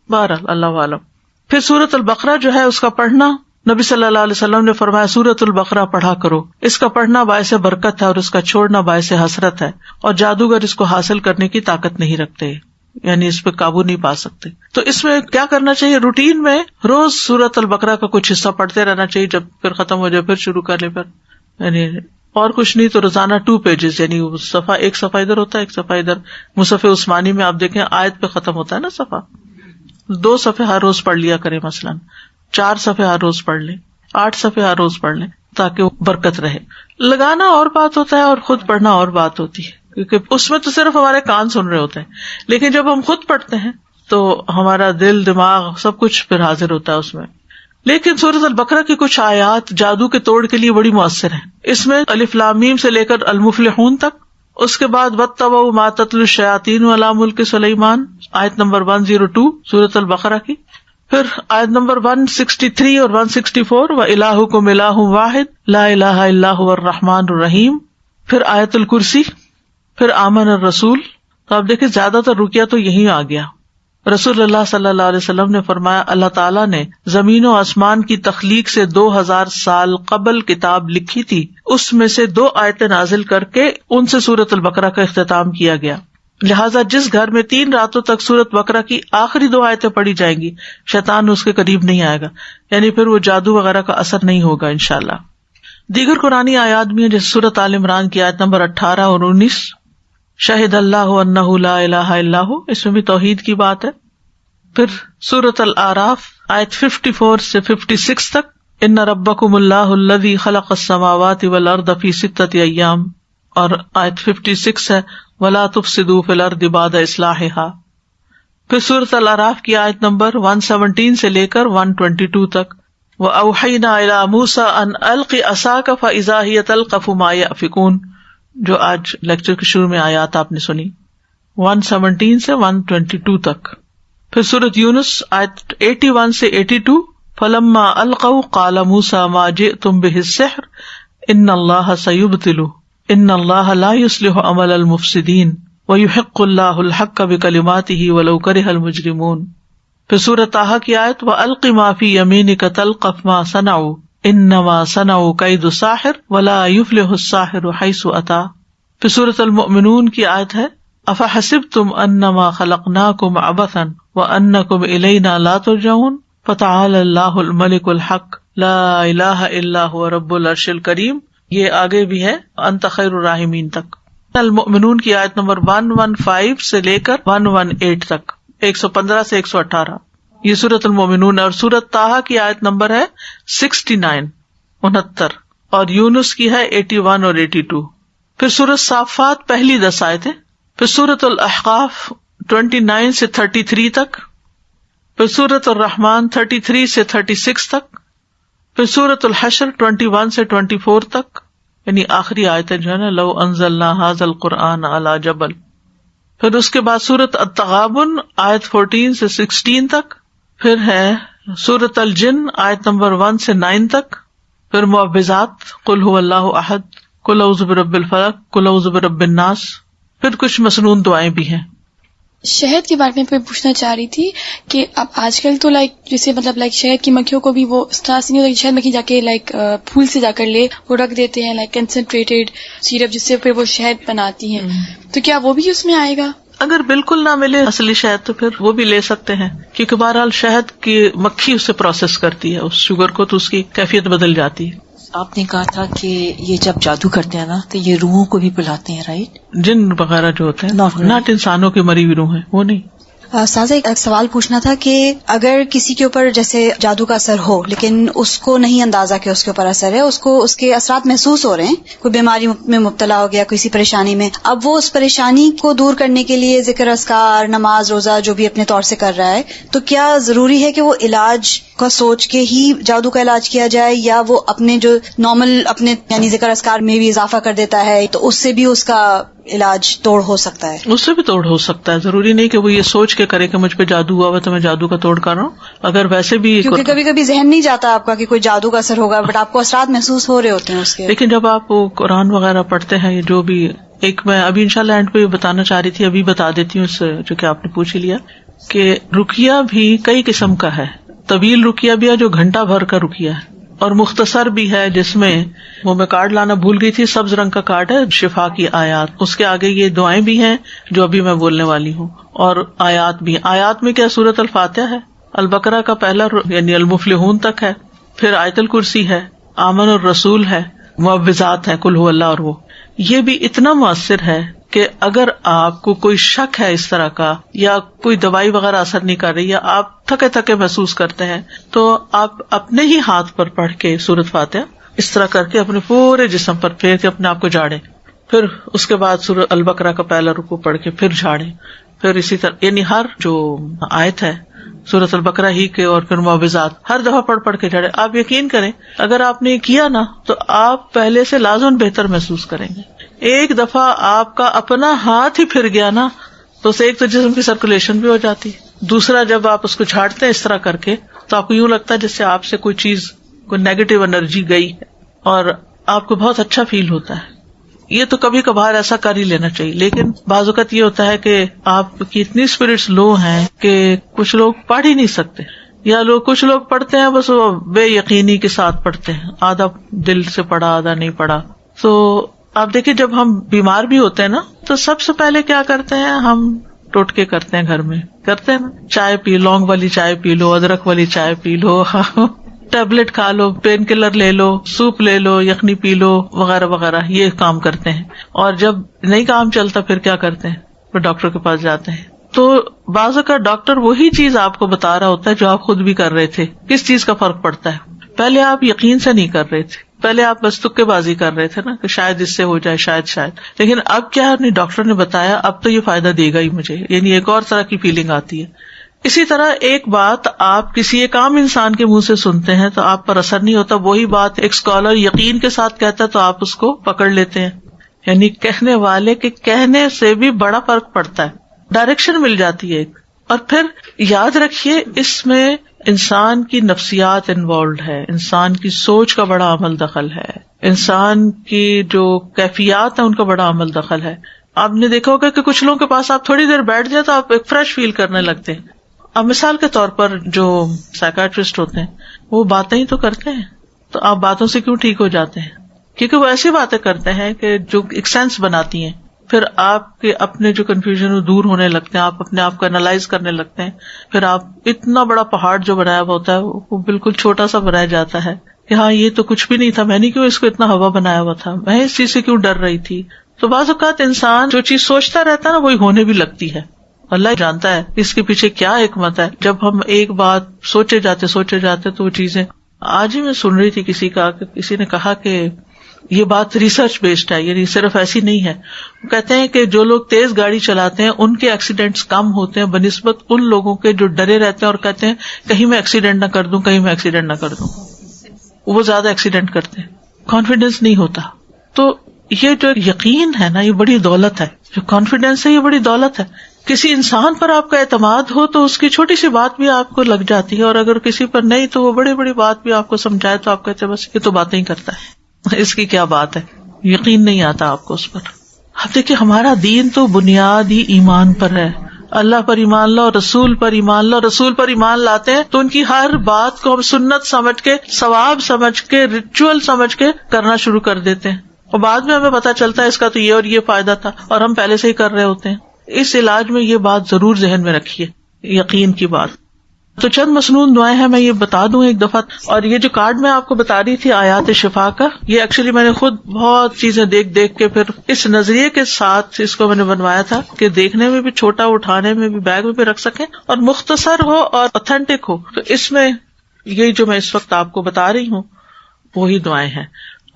بہرحال اللہ عالم. پھر سورۃ البقرہ جو ہے اس کا پڑھنا، نبی صلی اللہ علیہ وسلم نے فرمایا سورۃ البقرہ پڑھا کرو، اس کا پڑھنا باعث برکت ہے اور اس کا چھوڑنا باعث حسرت ہے، اور جادوگر اس کو حاصل کرنے کی طاقت نہیں رکھتے، یعنی اس پہ قابو نہیں پا سکتے. تو اس میں کیا کرنا چاہیے؟ روٹین میں روز سورۃ البقرہ کا کچھ حصہ پڑھتے رہنا چاہیے، جب پھر ختم ہو جائے پھر شروع کر لے. پھر یعنی اور کچھ نہیں تو روزانہ 2 پیجز، یعنی صفحہ ایک صفحہ ادھر ہوتا ہے ایک صفحہ ادھر. مصحف عثمانی میں آپ دیکھیں آیت پہ ختم ہوتا ہے نا صفحہ، 2 صفحے ہر روز پڑھ لیا کریں، مثلاً 4 صفحے ہر روز پڑھ لیں، 8 صفحے ہر روز پڑھ لیں تاکہ برکت رہے. لگانا اور بات ہوتا ہے اور خود پڑھنا اور بات ہوتی ہے، کیونکہ اس میں تو صرف ہمارے کان سن رہے ہوتے ہیں، لیکن جب ہم خود پڑھتے ہیں تو ہمارا دل دماغ سب کچھ پھر حاضر ہوتا ہے اس میں. لیکن سورۃ البقرہ کی کچھ آیات جادو کے توڑ کے لیے بڑی مؤثر ہیں. اس میں الف لام میم سے لے کر المفلحون تک، اس کے بعد واتبعوا ما تتلو الشیاطین علی ملک سلیمان آیت نمبر 102 سورۃ البقرہ کی، پھر آیت نمبر 163 اور 164 وَإِلَٰهُكُمْ إِلَٰهٌ وَاحِدٌ لَا إِلَٰهَ إِلَّا هُوَ الرَّحْمَٰنُ الرَّحِيمُ، پھر آیت الکرسی، پھر آمن الرسول. تو آپ دیکھیں زیادہ تر رکیہ تو یہی آ گیا. رسول اللہ صلی اللہ علیہ وسلم نے فرمایا اللہ تعالیٰ نے زمین و آسمان کی تخلیق سے 2000 سال قبل کتاب لکھی تھی، اس میں سے 2 آیتیں نازل کر کے ان سے سورۃ البقرہ کا اختتام کیا گیا. لہٰذا جس گھر میں 3 راتوں تک سورۃ بقرہ کی آخری 2 آیتیں پڑھی جائیں گی شیطان اس کے قریب نہیں آئے گا، یعنی پھر وہ جادو وغیرہ کا اثر نہیں ہوگا انشاءاللہ. دیگر قرآنی آیات بھی ہیں جیسے سورۃ آل عمران کی آیت نمبر 18 اور 19 شہد اللہ انہ لا الہ الا ہو، اس میں بھی توحید کی بات ہے. پھر سورۃ الاعراف آیت 54 سے 56 تک ان ربکم اللہ الذی خلق السماوات والارض فی 6 ایام، اور آیت 56 ہے ولا تفسدوا فی الارض بعد اصلاحها. پھر سورۃ الاعراف کی آیت نمبر 117 سے لے کر 122 تک وأوحینا الی موسیٰ ان الق عصاک فاذا ہی تلقف ما یأفکون، جو آج لیکچر کے شروع میں آیات آپ نے سنی 117 سے 122 تک. پھر سورۃ یونس آیت 81 سے 82 فلما القوا قال موسیٰ ما جئتم بہ السحر ان اللہ سیبطلہ ان اللہ لا یصلح عمل المفسدین ویحق اللہ الحق بکلماتہ ولو کرہ المجرمون. پھر سورۃ طٰہٰ کی آیت وَأَلْقِ مَا فِي يَمِينِكَ تَلْقَفْ مَا صَنَعُوا إِنَّمَا صَنَعُوا كَيْدُ سَاحِرٍ وَلَا يُفْلِحُ السَّاحِرُ حَيْثُ أَتَىٰ. پھر سورۃ المؤمنون کی آیت ہے أَفَحَسِبْتُمْ أَنَّمَا خَلَقْنَاكُمْ عَبَثًا وَأَنَّكُمْ إِلَيْنَا لَا تُرْجَعُونَ فَتَعَالَى اللَّهُ الْمَلِكُ الْحَقُّ لَا إِلَٰهَ إِلَّا هُوَ رَبُّ الْعَرْشِ الْكَرِيمُ یہ آگے بھی ہے انت خیر الراحمین تک. المؤمنون کی آیت نمبر 115 سے لے کر 118 تک، 115 سے 118 یہ سورۃ المؤمنون. اور سورۃ طٰہٰ کی آیت نمبر ہے 69 69 اور یونس کی ہے 81 اور 82. پھر سورۃ صافات پہلی 10 آیتیں، پھر سورۃ الاحقاف 29 سے 33 تک، پھر سورۃ الرحمن 33 سے 36 تک، پھر سورۃ الحشر 21 سے 24 تک، یعنی آخری آیتیں جو ہے نا، لو انزلنا ھذا القرآن علی جبل. پھر اس کے بعد سورۃ التغابن آیت 14 سے 16 تک، پھر ہے سورۃ الجن آیت نمبر 1 سے 9 تک، پھر معوذات قل ھو اللہ احد، قل اعوذ برب الفلق، قل اعوذ برب الناس، پھر کچھ مسنون دعائیں بھی ہیں. شہد کے بارے میں پوچھنا چاہ رہی تھی کہ اب آج کل تو جیسے مطلب شہد کی مکھیوں کو بھی وہ اس طرح سے نہیں ہوتا کہ شہد مکھی جا کے پھول سے جا کر لے، وہ رکھ دیتے ہیں کنسنٹریٹڈ سیرپ جس سے پھر وہ شہد بناتی ہیں، تو کیا وہ بھی اس میں آئے گا؟ اگر بالکل نہ ملے اصلی شہد تو پھر وہ بھی لے سکتے ہیں، کیونکہ بہرحال شہد کی مکھی اسے پروسیس کرتی ہے، اس شوگر کو، تو اس کی کیفیت بدل جاتی ہے. آپ نے کہا تھا کہ یہ جب جادو کرتے ہیں نا تو یہ روحوں کو بھی بلاتے ہیں، رائٹ؟ جن وغیرہ جو ہوتے ہیں، ناٹ انسانوں کی مری ہوئی روح ہیں، وہ نہیں. سازا ایک سوال پوچھنا تھا کہ اگر کسی کے اوپر جیسے جادو کا اثر ہو لیکن اس کو نہیں اندازہ کہ اس کے اوپر اثر ہے، اس کو اس کے اثرات محسوس ہو رہے ہیں، کوئی بیماری میں مبتلا ہو گیا، کسی پریشانی میں، اب وہ اس پریشانی کو دور کرنے کے لیے ذکر اذکار، نماز، روزہ جو بھی اپنے طور سے کر رہا ہے، تو کیا ضروری ہے کہ وہ علاج کا سوچ کے ہی جادو کا علاج کیا جائے، یا وہ اپنے جو نارمل اپنے یعنی ذکر اذکار میں بھی اضافہ کر دیتا ہے تو اس سے بھی اس کا علاج توڑ ہو سکتا ہے؟ اس سے بھی توڑ ہو سکتا ہے، ضروری نہیں کہ وہ یہ سوچ کے کرے کہ مجھ پہ جادو ہوا ہوا تو میں جادو کا توڑ کر رہا ہوں. اگر ویسے بھی کیونکہ کبھی کبھی ذہن نہیں جاتا آپ کا کہ کوئی جادو کا اثر ہوگا، بٹ آپ کو اثرات محسوس ہو رہے ہوتے ہیں اس کے. لیکن جب آپ قرآن وغیرہ پڑھتے ہیں، جو بھی ایک میں ابھی انشاءاللہ اینڈ پہ بتانا چاہ رہی تھی، ابھی بتا دیتی ہوں، اس جو کہ آپ نے پوچھ ہی لیا، کہ رقیہ بھی کئی قسم کا ہے. طویل رقیہ بھی ہے جو گھنٹہ بھر کا رقیہ ہے، اور مختصر بھی ہے جس میں وہ میں کارڈ لانا بھول گئی تھی، سبز رنگ کا کارڈ ہے، شفا کی آیات، اس کے آگے یہ دعائیں بھی ہیں جو ابھی میں بولنے والی ہوں، اور آیات بھی. آیات میں کیا سورۃ الفاتحہ ہے، البقرہ کا پہلا یعنی المفلحون تک ہے، پھر آیت الکرسی ہے، آمن الرسول ہے، معوذات ہے، قل ھو اللہ، اور وہ یہ بھی اتنا مؤثر ہے کہ اگر آپ کو کوئی شک ہے اس طرح کا، یا کوئی دوائی وغیرہ اثر نہیں کر رہی، یا آپ تھکے تھکے محسوس کرتے ہیں، تو آپ اپنے ہی ہاتھ پر پڑھ کے سورۃ فاتحہ اس طرح کر کے اپنے پورے جسم پر پھیر کے اپنے آپ کو جھاڑیں، پھر اس کے بعد سورۃ البقرہ کا پہلا رکوع پڑھ کے پھر جھاڑیں، پھر اسی طرح یعنی ہر جو آیت ہے سورۃ البقرہ ہی کے اور پھر معوذات ہر دفعہ پڑھ کے جھاڑیں. آپ یقین کریں اگر آپ نے کیا نا تو آپ پہلے سے لازم بہتر محسوس کریں گے. ایک دفعہ آپ کا اپنا ہاتھ ہی پھر گیا نا تو اسے ایک تو جسم کی سرکولیشن بھی ہو جاتی، دوسرا جب آپ اس کو جھاڑتے ہیں اس طرح کر کے تو آپ کو یوں لگتا ہے جس سے آپ سے کوئی چیز، کوئی نیگیٹو انرجی گئی ہے، اور آپ کو بہت اچھا فیل ہوتا ہے. یہ تو کبھی کبھار ایسا کر ہی لینا چاہیے، لیکن بعض اوقات یہ ہوتا ہے کہ آپ کی اتنی اسپرٹس لو ہیں کہ کچھ لوگ پڑھ ہی نہیں سکتے، یا کچھ لوگ پڑھتے ہیں بس وہ بے یقینی کے ساتھ پڑھتے ہیں، آدھا دل سے پڑھا آدھا نہیں پڑھا. تو آپ دیکھیں جب ہم بیمار بھی ہوتے ہیں نا تو سب سے پہلے کیا کرتے ہیں، ہم ٹوٹکے کرتے ہیں، گھر میں کرتے ہیں نا، چائے پی، لونگ والی چائے پی لو، ادرک والی چائے پی لو، ٹیبلٹ کھا لو، پین کلر لے لو، سوپ لے لو، یخنی پی لو، وغیرہ وغیرہ، یہ کام کرتے ہیں. اور جب نہیں کام چلتا پھر کیا کرتے ہیں، پھر ڈاکٹر کے پاس جاتے ہیں. تو بعض کا ڈاکٹر وہی چیز آپ کو بتا رہا ہوتا ہے جو آپ خود بھی کر رہے تھے. کس چیز کا فرق پڑتا ہے، پہلے آپ یقین سے نہیں کر رہے تھے، پہلے آپ بس تکے بازی کر رہے تھے نا کہ شاید اس سے ہو جائے، شاید، لیکن اب کیا نہیں، ڈاکٹر نے بتایا اب تو یہ فائدہ دے گا ہی مجھے، یعنی ایک اور طرح کی فیلنگ آتی ہے. اسی طرح ایک بات آپ کسی ایک عام انسان کے منہ سے سنتے ہیں تو آپ پر اثر نہیں ہوتا، وہی بات ایک اسکالر یقین کے ساتھ کہتا ہے تو آپ اس کو پکڑ لیتے ہیں. یعنی کہنے والے کے کہنے سے بھی بڑا فرق پڑتا ہے، ڈائریکشن مل جاتی ہے ایک. اور پھر یاد رکھیے اس میں انسان کی نفسیات انوالوڈ ہے، انسان کی سوچ کا بڑا عمل دخل ہے، انسان کی جو کیفیات ہیں ان کا بڑا عمل دخل ہے. آپ نے دیکھا ہوگا کہ کچھ لوگوں کے پاس آپ تھوڑی دیر بیٹھ جائے تو آپ ایک فریش فیل کرنے لگتے ہیں. اب مثال کے طور پر جو سائیکیٹرسٹ ہوتے ہیں وہ باتیں ہی تو کرتے ہیں، تو آپ باتوں سے کیوں ٹھیک ہو جاتے ہیں؟ کیونکہ وہ ایسی باتیں کرتے ہیں کہ جو ایک سینس بناتی ہیں. پھر آپ کے اپنے جو کنفیوژن دور ہونے لگتے ہیں، آپ اپنے آپ کو انالائز کرنے لگتے ہیں، پھر آپ اتنا بڑا پہاڑ جو بنایا ہوا ہوتا ہے وہ بالکل چھوٹا سا بنایا جاتا ہے. کہ ہاں یہ تو کچھ بھی نہیں تھا، میں نے کیوں اس کو اتنا ہوا بنایا ہوا تھا، میں اس چیز سے کیوں ڈر رہی تھی. تو بعض اوقات انسان جو چیز سوچتا رہتا ہے نا وہی ہونے بھی لگتی ہے. اللہ جانتا ہے اس کے پیچھے کیا حکمت ہے. جب ہم ایک بات سوچے جاتے تو وہ چیزیں. آج ہی میں سن رہی تھی کسی نے کہا کہ یہ بات ریسرچ بیسڈ ہے، یعنی صرف ایسی نہیں ہے. وہ کہتے ہیں کہ جو لوگ تیز گاڑی چلاتے ہیں ان کے ایکسیڈنٹس کم ہوتے ہیں بنسبت ان لوگوں کے جو ڈرے رہتے ہیں اور کہتے ہیں کہیں میں ایکسیڈنٹ نہ کر دوں. وہ زیادہ ایکسیڈنٹ کرتے ہیں. کانفیڈینس نہیں ہوتا. تو یہ جو یقین ہے نا یہ بڑی دولت ہے. جو کانفیڈینس ہے یہ بڑی دولت ہے. کسی انسان پر آپ کا اعتماد ہو تو اس کی چھوٹی سی بات بھی آپ کو لگ جاتی ہے، اور اگر کسی پر نہیں تو وہ بڑی بات بھی آپ کو سمجھائے تو آپ کہتے ہیں بس یہ تو باتیں ہی کرتا ہے، اس کی کیا بات ہے. یقین نہیں آتا آپ کو اس پر. آپ دیکھیے ہمارا دین تو بنیاد ہی ایمان پر ہے. اللہ پر ایمان لاؤ، رسول پر ایمان لاؤ. رسول پر ایمان لاتے ہیں تو ان کی ہر بات کو ہم سنت سمجھ کے، ثواب سمجھ کے، ریچول سمجھ کے کرنا شروع کر دیتے ہیں، اور بعد میں ہمیں پتا چلتا ہے اس کا تو یہ اور یہ فائدہ تھا اور ہم پہلے سے ہی کر رہے ہوتے ہیں. اس علاج میں یہ بات ضرور ذہن میں رکھیے، یقین کی بات. تو چند مسنون دعائیں ہیں، میں یہ بتا دوں ایک دفعہ. اور یہ جو کارڈ میں آپ کو بتا رہی تھی آیات شفا کا، یہ ایکچولی میں نے خود بہت چیزیں دیکھ کے پھر اس نظریے کے ساتھ اس کو میں نے بنوایا تھا کہ دیکھنے میں بھی چھوٹا، اٹھانے میں بھی، بیگ میں بھی رکھ سکیں، اور مختصر ہو اور اوتھینٹک ہو. تو اس میں یہ جو میں اس وقت آپ کو بتا رہی ہوں وہی دعائیں ہیں.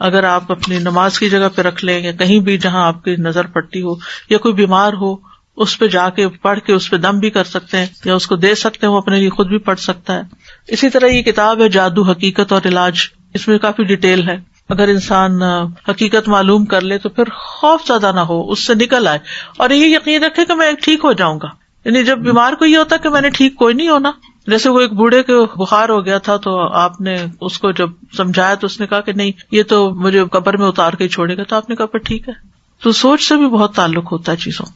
اگر آپ اپنی نماز کی جگہ پہ رکھ لیں یا کہیں بھی جہاں آپ کی نظر پڑتی ہو، یا کوئی بیمار ہو اس پہ جا کے پڑھ کے اس پہ دم بھی کر سکتے ہیں، یا اس کو دے سکتے ہیں، وہ اپنے لیے خود بھی پڑھ سکتا ہے. اسی طرح یہ کتاب ہے جادو، حقیقت اور علاج. اس میں کافی ڈیٹیل ہے. اگر انسان حقیقت معلوم کر لے تو پھر خوف زیادہ نہ ہو، اس سے نکل آئے اور یہ یقین رکھے کہ میں ٹھیک ہو جاؤں گا. یعنی جب بیمار کو یہ ہوتا کہ میں نے ٹھیک کوئی نہیں ہونا. جیسے وہ ایک بوڑھے کے بخار ہو گیا تھا تو آپ نے اس کو جب سمجھایا تو اس نے کہا کہ نہیں یہ تو مجھے قبر میں اتار کے ہی چھوڑے گا. تو آپ نے کہا پھر ٹھیک ہے. تو سوچ سے بھی بہت تعلق ہوتا ہے چیزوں.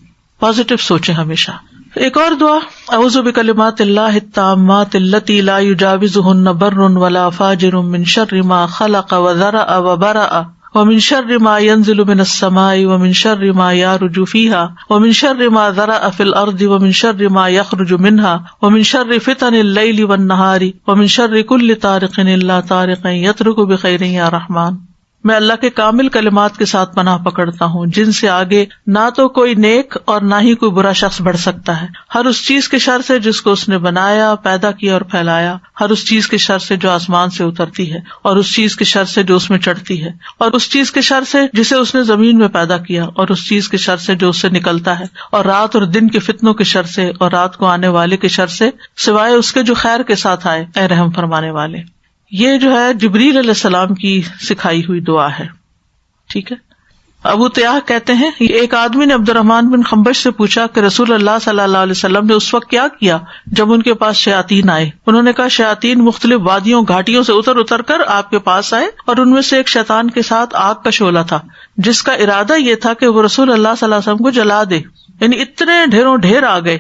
پازیٹو سوچیں ہمیشہ. ایک اور دعا، اعوذ بکلمات اللہ التامات التی لا یجاوزہن بر ولا فاجر من شر ما خلق وذرأ وبرأ ومن شر ما ينزل من السماء ومن شر ما يعرج فيها ومن شر ما ذرأ في الأرض ومن شر ما يخرج منها ومن شر فتن الليل والنهار ومن شر كل طارق إلا طارق يطرق بخير يا رحمن. میں اللہ کے کامل کلمات کے ساتھ پناہ پکڑتا ہوں جن سے آگے نہ تو کوئی نیک اور نہ ہی کوئی برا شخص بڑھ سکتا ہے. ہر اس چیز کے شر سے جس کو اس نے بنایا، پیدا کیا اور پھیلایا، ہر اس چیز کے شر سے جو آسمان سے اترتی ہے، اور اس چیز کے شر سے جو اس میں چڑھتی ہے، اور اس چیز کے شر سے جسے اس نے زمین میں پیدا کیا، اور اس چیز کے شر سے جو اس سے نکلتا ہے، اور رات اور دن کے فتنوں کے شر سے، اور رات کو آنے والے کے شر سے، سوائے اس کے جو خیر کے ساتھ آئے، اے رحم فرمانے والے. یہ جو ہے جبریل علیہ السلام کی سکھائی ہوئی دعا ہے. ٹھیک ہے. ابو تیاح کہتے ہیں ایک آدمی نے عبد الرحمن بن خنبش سے پوچھا کہ رسول اللہ صلی اللہ علیہ وسلم نے اس وقت کیا کیا جب ان کے پاس شیاطین آئے. انہوں نے کہا شیاطین مختلف وادیوں گھاٹیوں سے اتر کر آپ کے پاس آئے، اور ان میں سے ایک شیطان کے ساتھ آگ کا شعلہ تھا جس کا ارادہ یہ تھا کہ وہ رسول اللہ صلی اللہ علیہ وسلم کو جلا دے. یعنی اتنے ڈھیر آ گئے،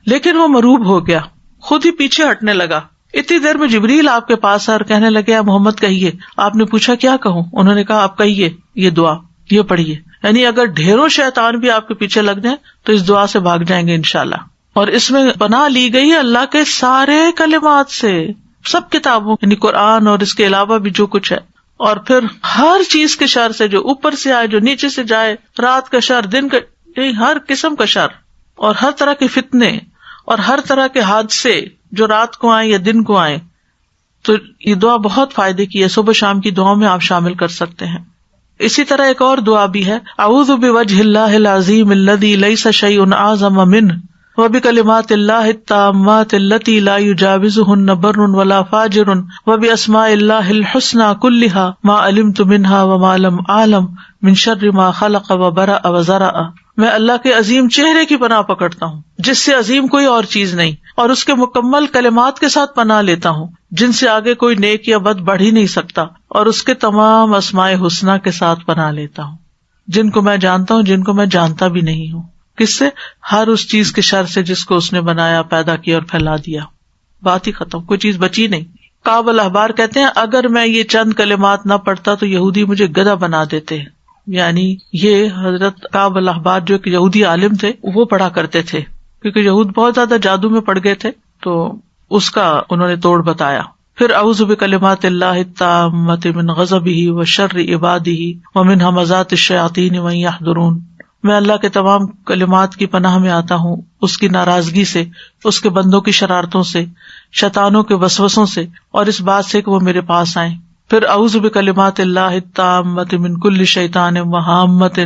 لیکن وہ مروب ہو گیا، خود ہی پیچھے ہٹنے لگا. اتنی دیر میں جبریل آپ کے پاس آئے اور کہنے لگے اے محمد کہیے. آپ نے پوچھا کیا کہوں؟ انہوں نے کہا آپ کہیے یہ دعا، یہ پڑھیے. یعنی اگر ڈھیروں شیطان بھی آپ کے پیچھے لگ جائیں تو اس دعا سے بھاگ جائیں گے انشاءاللہ. اور اس میں پناہ لی گئی ہے اللہ کے سارے کلمات سے، سب کتابوں یعنی قرآن اور اس کے علاوہ بھی جو کچھ ہے. اور پھر ہر چیز کے شر سے، جو اوپر سے آئے، جو نیچے سے جائے، رات کا شر، دن کا، ہر قسم کا شر، اور ہر طرح کے فتنے اور ہر طرح کے حادثے جو رات کو آئیں یا دن کو آئیں. تو یہ دعا بہت فائدے کی ہے، صبح شام کی دعاؤں میں آپ شامل کر سکتے ہیں. اسی طرح ایک اور دعا بھی ہے، اعوذ بوجہ اللہ العظیم الذی لیس شیء اعظم منہ وبکلمات اللہ التامات التی لا یجاوزہن بر ولا فاجر وباسماء اللہ الحسنی کلہا ما علمت منہا وما لم اعلم من شر ما خلق وبرأ وذرأ. میں اللہ کے عظیم چہرے کی پناہ پکڑتا ہوں جس سے عظیم کوئی اور چیز نہیں، اور اس کے مکمل کلمات کے ساتھ پناہ لیتا ہوں جن سے آگے کوئی نیک یا بد بڑھ ہی نہیں سکتا، اور اس کے تمام اسماء حسنی کے ساتھ پناہ لیتا ہوں جن کو میں جانتا ہوں، جن کو میں جانتا بھی نہیں ہوں. کس سے؟ ہر اس چیز کے شر سے جس کو اس نے بنایا، پیدا کیا اور پھیلا دیا. بات ہی ختم، کوئی چیز بچی نہیں. کعب الاحبار کہتے ہیں اگر میں یہ چند کلمات نہ پڑھتا تو یہودی مجھے گدھا بنا دیتے. یعنی یہ حضرت کعب الاحبار جو ایک یہودی عالم تھے وہ پڑھا کرتے تھے، کیونکہ یہود بہت زیادہ جادو میں پڑ گئے تھے، تو اس کا انہوں نے توڑ بتایا. پھر اعوذ بکلمات اللہ التامۃ من غضبہ وشر عبادہ ومن ھمزات الشیاطین وان یحضرون. میں اللہ کے تمام کلمات کی پناہ میں آتا ہوں، اس کی ناراضگی سے، اس کے بندوں کی شرارتوں سے، شیطانوں کے وسوسوں سے، اور اس بات سے کہ وہ میرے پاس آئیں. پھر اعوذ بکلمات اللہ التامۃ من کل شیطان وہامۃ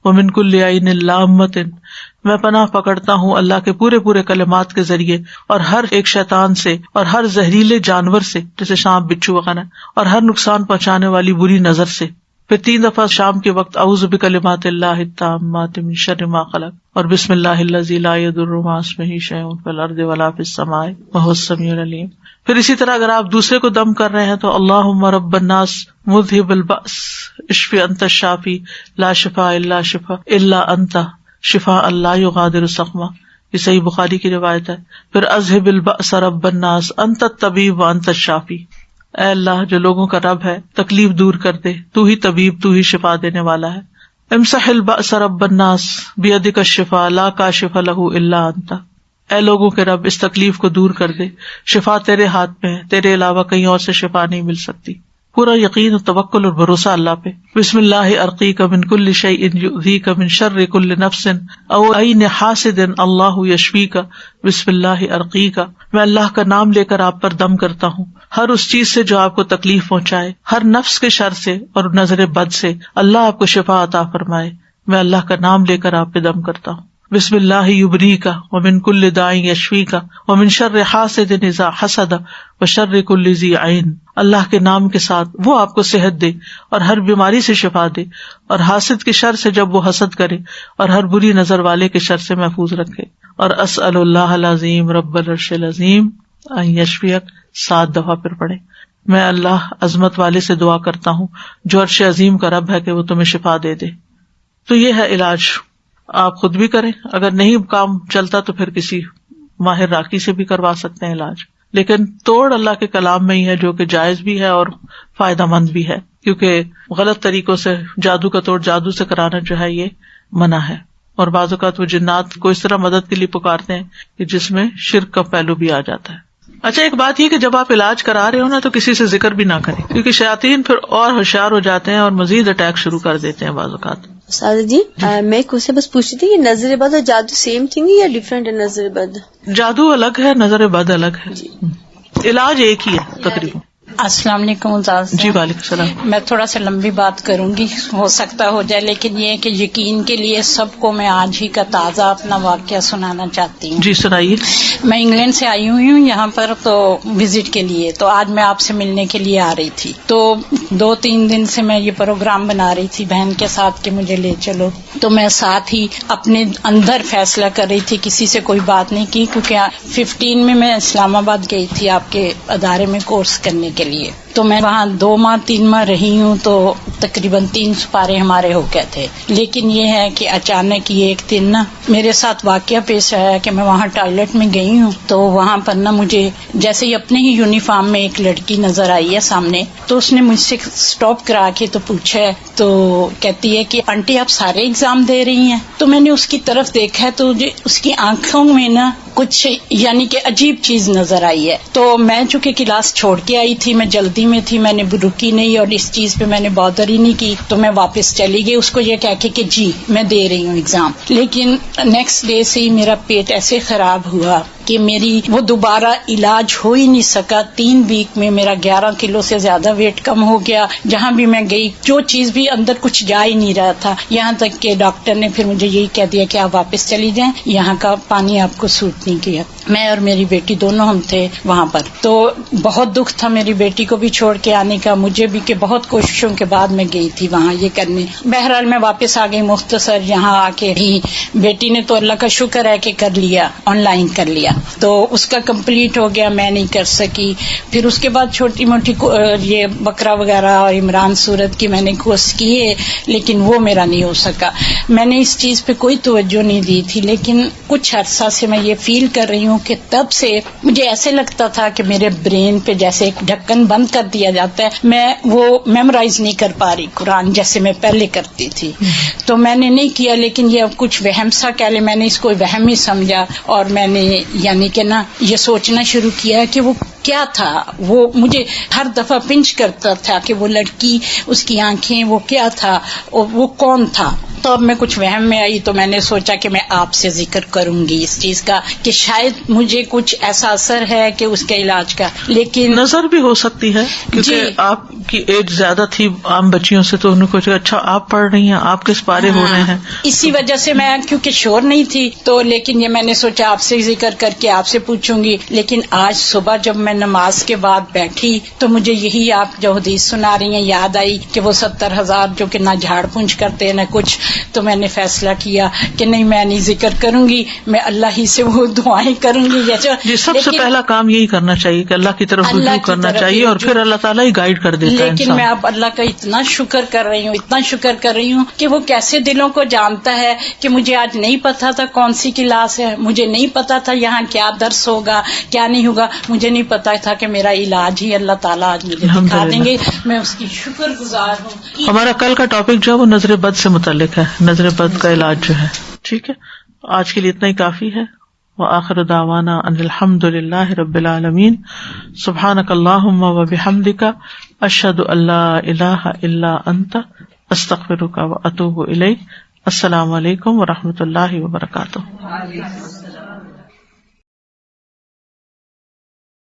ومن کل عین لامۃ. میں پناہ پکڑتا ہوں اللہ کے پورے پورے کلمات کے ذریعے اور ہر ایک شیطان سے اور ہر زہریلے جانور سے جیسے سانپ بچھو وغیرہ اور ہر نقصان پہنچانے والی بری نظر سے. پھر 3 دفعہ شام کے وقت اعوذ بکلمات اللہ التامات من شر ما خلق اور بسم اللہ الذی لا یضر مع اسمہ شیء فی الارض ولا فی السماء وهو السمیع العلیم. پھر اسی طرح اگر آپ دوسرے کو دم کر رہے ہیں تو اللہم رب الناس مذہب البأس اشفی انت الشافی لا شفاء الا شفاء الا انت شفاء لا یغادر سقما. یہ صحیح بخاری کی روایت ہے. پھر اذہب البأس رب الناس انت الطبیب وانت الشافی. اے اللہ جو لوگوں کا رب ہے تکلیف دور کر دے، تو ہی طبیب، تو ہی شفا دینے والا ہے. امسح البأس رب الناس بیدک الشفاء لا کاشف لہ الا انت. اے لوگوں کے رب اس تکلیف کو دور کر دے، شفا تیرے ہاتھ میں ہے، تیرے علاوہ کہیں اور سے شفا نہیں مل سکتی. پورا یقین و توکل اور بھروسہ اللہ پہ. بسم اللہ ارقیک من کل شیء یؤذیک من شر کل نفس او عین حاسد اللہ یشفیک. بسم اللہ ارقیک. میں اللہ کا نام لے کر آپ پر دم کرتا ہوں ہر اس چیز سے جو آپ کو تکلیف پہنچائے، ہر نفس کے شر سے اور نظر بد سے. اللہ آپ کو شفا عطا فرمائے. میں اللہ کا نام لے کر آپ پہ دم کرتا ہوں. بسم اللہ یبریک ومن کل داء یشفیک ومن شر حاسد اذا حسد وشر کل ذی عین. اللہ کے نام کے ساتھ وہ آپ کو صحت دے اور ہر بیماری سے شفا دے، اور حاسد کے شر سے جب وہ حسد کرے، اور ہر بری نظر والے کے شر سے محفوظ رکھے. اور اسأل اللہ العظیم رب العرش العظیم ان یشفیک 7 دفعہ پھر پڑھے. میں اللہ عظمت والے سے دعا کرتا ہوں جو عرش عظیم کا رب ہے کہ وہ تمہیں شفا دے دے. تو یہ ہے علاج. آپ خود بھی کریں، اگر نہیں کام چلتا تو پھر کسی ماہر راقی سے بھی کروا سکتے ہیں علاج. لیکن توڑ اللہ کے کلام میں ہی ہے جو کہ جائز بھی ہے اور فائدہ مند بھی ہے، کیونکہ غلط طریقوں سے جادو کا توڑ جادو سے کرانا جو ہے یہ منع ہے. اور بعض اوقات وہ جنات کو اس طرح مدد کے لیے پکارتے ہیں کہ جس میں شرک کا پہلو بھی آ جاتا ہے. اچھا ایک بات یہ کہ جب آپ علاج کرا رہے ہو نا تو کسی سے ذکر بھی نہ کریں، کیونکہ شیاطین پھر اور ہوشیار ہو جاتے ہیں اور مزید اٹیک شروع کر دیتے ہیں بعض اوقات. سادہ جی میں ایک سے بس پوچھ رہی تھی کہ نظر بد اور جادو سیم تھنگ ہے یا ڈفرینٹ ہے؟ نظر بد جادو الگ ہے، نظر بد الگ ہے. علاج ایک ہی ہے تقریباً. السلام علیکم. جی وعلیکم السلام. میں تھوڑا سا لمبی بات کروں گی، ہو سکتا ہو جائے، لیکن یہ کہ یقین کے لیے سب کو میں آج ہی کا تازہ اپنا واقعہ سنانا چاہتی ہوں. جی سنائیے. میں انگلینڈ سے آئی ہوئی ہوں یہاں پر تو وزٹ کے لیے، تو آج میں آپ سے ملنے کے لیے آ رہی تھی. تو 2-3 دن سے میں یہ پروگرام بنا رہی تھی بہن کے ساتھ کہ مجھے لے چلو. تو میں ساتھ ہی اپنے اندر فیصلہ کر رہی تھی، کسی سے کوئی بات نہیں کی، کیونکہ 15 میں اسلام آباد گئی تھی آپ کے ادارے میں کورس کرنے کے لیے. تو میں وہاں 2-3 ماہ رہی ہوں، تو تقریباً 3 سپارے ہمارے ہو گئے تھے. لیکن یہ ہے کہ اچانک یہ ایک دن نا میرے ساتھ واقعہ پیش آیا کہ میں وہاں ٹوائلٹ میں گئی ہوں، تو وہاں پر نا مجھے جیسے ہی اپنے ہی یونیفارم میں ایک لڑکی نظر آئی ہے سامنے. تو اس نے مجھ سے سٹاپ کرا کے تو پوچھا ہے، تو کہتی ہے کہ آنٹی آپ سارے ایگزام دے رہی ہیں؟ تو میں نے اس کی طرف دیکھا ہے تو اس کی آنکھوں میں نا کچھ یعنی کہ عجیب چیز نظر آئی ہے. تو میں چونکہ کلاس چھوڑ کے آئی تھی، میں جلدی میں تھی، میں نے رکی نہیں اور اس چیز پہ میں نے بادر ہی نہیں کی، تو میں واپس چلی گئی اس کو یہ کہہ کے کہ جی میں دے رہی ہوں ایگزام. لیکن نیکسٹ ڈے سے ہی میرا پیٹ ایسے خراب ہوا کہ میری وہ دوبارہ علاج ہو ہی نہیں سکا. 3 ویک میں میرا 11 کلو سے زیادہ ویٹ کم ہو گیا. جہاں بھی میں گئی جو چیز بھی اندر کچھ جا ہی نہیں رہا تھا، یہاں تک کہ ڈاکٹر نے پھر مجھے یہی کہہ دیا کہ آپ واپس چلی جائیں، یہاں کا پانی آپ کو سوٹ نہیں کیا. میں اور میری بیٹی دونوں ہم تھے وہاں پر. تو بہت دکھ تھا میری بیٹی کو بھی چھوڑ کے آنے کا، مجھے بھی، کہ بہت کوششوں کے بعد میں گئی تھی وہاں یہ کرنے. بہرحال میں واپس آ گئی. مختصر یہاں آ کے ہی بیٹی نے تو اللہ کا شکر ہے کہ کر لیا، آن لائن کر لیا، تو اس کا کمپلیٹ ہو گیا، میں نہیں کر سکی. پھر اس کے بعد چھوٹی موٹی یہ بقرہ وغیرہ اور عمران سورت کی میں نے کورس کیے، لیکن وہ میرا نہیں ہو سکا. میں نے اس چیز پہ کوئی توجہ نہیں دی تھی. لیکن کچھ عرصہ سے میں یہ فیل کر رہی ہوں کہ تب سے مجھے ایسے لگتا تھا کہ میرے برین پہ جیسے ایک ڈھکن بند کر دیا جاتا ہے، میں وہ میمورائز نہیں کر پا رہی قرآن جیسے میں پہلے کرتی تھی. تو میں نے نہیں کیا، لیکن یہ اب کچھ وہم سا کہہ لیں، میں نے اس کو وہم ہی سمجھا، اور میں نے یعنی کہ نا یہ سوچنا شروع کیا کہ وہ کیا تھا وہ مجھے ہر دفعہ پنچ کرتا تھا کہ وہ لڑکی، اس کی آنکھیں، وہ کیا تھا اور وہ کون تھا. تو اب میں کچھ وہم میں آئی تو میں نے سوچا کہ میں آپ سے ذکر کروں گی اس چیز کا کہ شاید مجھے کچھ ایسا اثر ہے کہ اس کے علاج کا. لیکن نظر بھی ہو سکتی ہے کیونکہ آپ کی ایج زیادہ تھی عام بچیوں سے، تو انہوں کو اچھا آپ پڑھ رہی ہیں، آپ کس پارے ہو رہے ہیں، اسی وجہ سے میں کیونکہ شور نہیں تھی تو، لیکن یہ میں نے سوچا آپ سے ذکر کر کے آپ سے پوچھوں گی. لیکن آج صبح جب میں نماز کے بعد بیٹھی تو مجھے یہی آپ جو حدیث سنا رہی ہیں یاد آئی کہ وہ 70,000 جو کہ نہ جھاڑ پونچھ کرتے نہ کچھ. تو میں نے فیصلہ کیا کہ نہیں، میں نہیں ذکر کروں گی، میں اللہ ہی سے وہ دعائیں کروں گی. جی سب سے پہلا کام یہی کرنا چاہیے کہ اللہ کی طرف رجوع کرنا چاہیے، اور پھر اللہ تعالیٰ ہی گائیڈ کر دیتا ہے. لیکن میں اب اللہ کا اتنا شکر کر رہی ہوں، اتنا شکر کر رہی ہوں کہ وہ کیسے دلوں کو جانتا ہے کہ مجھے آج نہیں پتا تھا کون سی کلاس ہے، مجھے نہیں پتا تھا یہاں کیا درس ہوگا کیا نہیں ہوگا، مجھے نہیں پتا تھا کہ میرا علاج ہی اللہ تعالیٰ آج مجھے دکھا دیں گے. میں اس کی شکر گزار ہوں. ہمارا کل کا ٹاپک جو ہے وہ نظر بد سے متعلق ہے، نظر بد کا علاج جو ہے. ٹھیک ہے، آج کے لیے اتنا ہی کافی ہے. وآخر دعوانا ان الحمد للہ رب العالمین. سبحانک اللہم وبحمدک، اشہد ان لا الہ الا انت، استغفرک واتوب الیک. السلام علیکم ورحمۃ اللہ وبرکاتہ.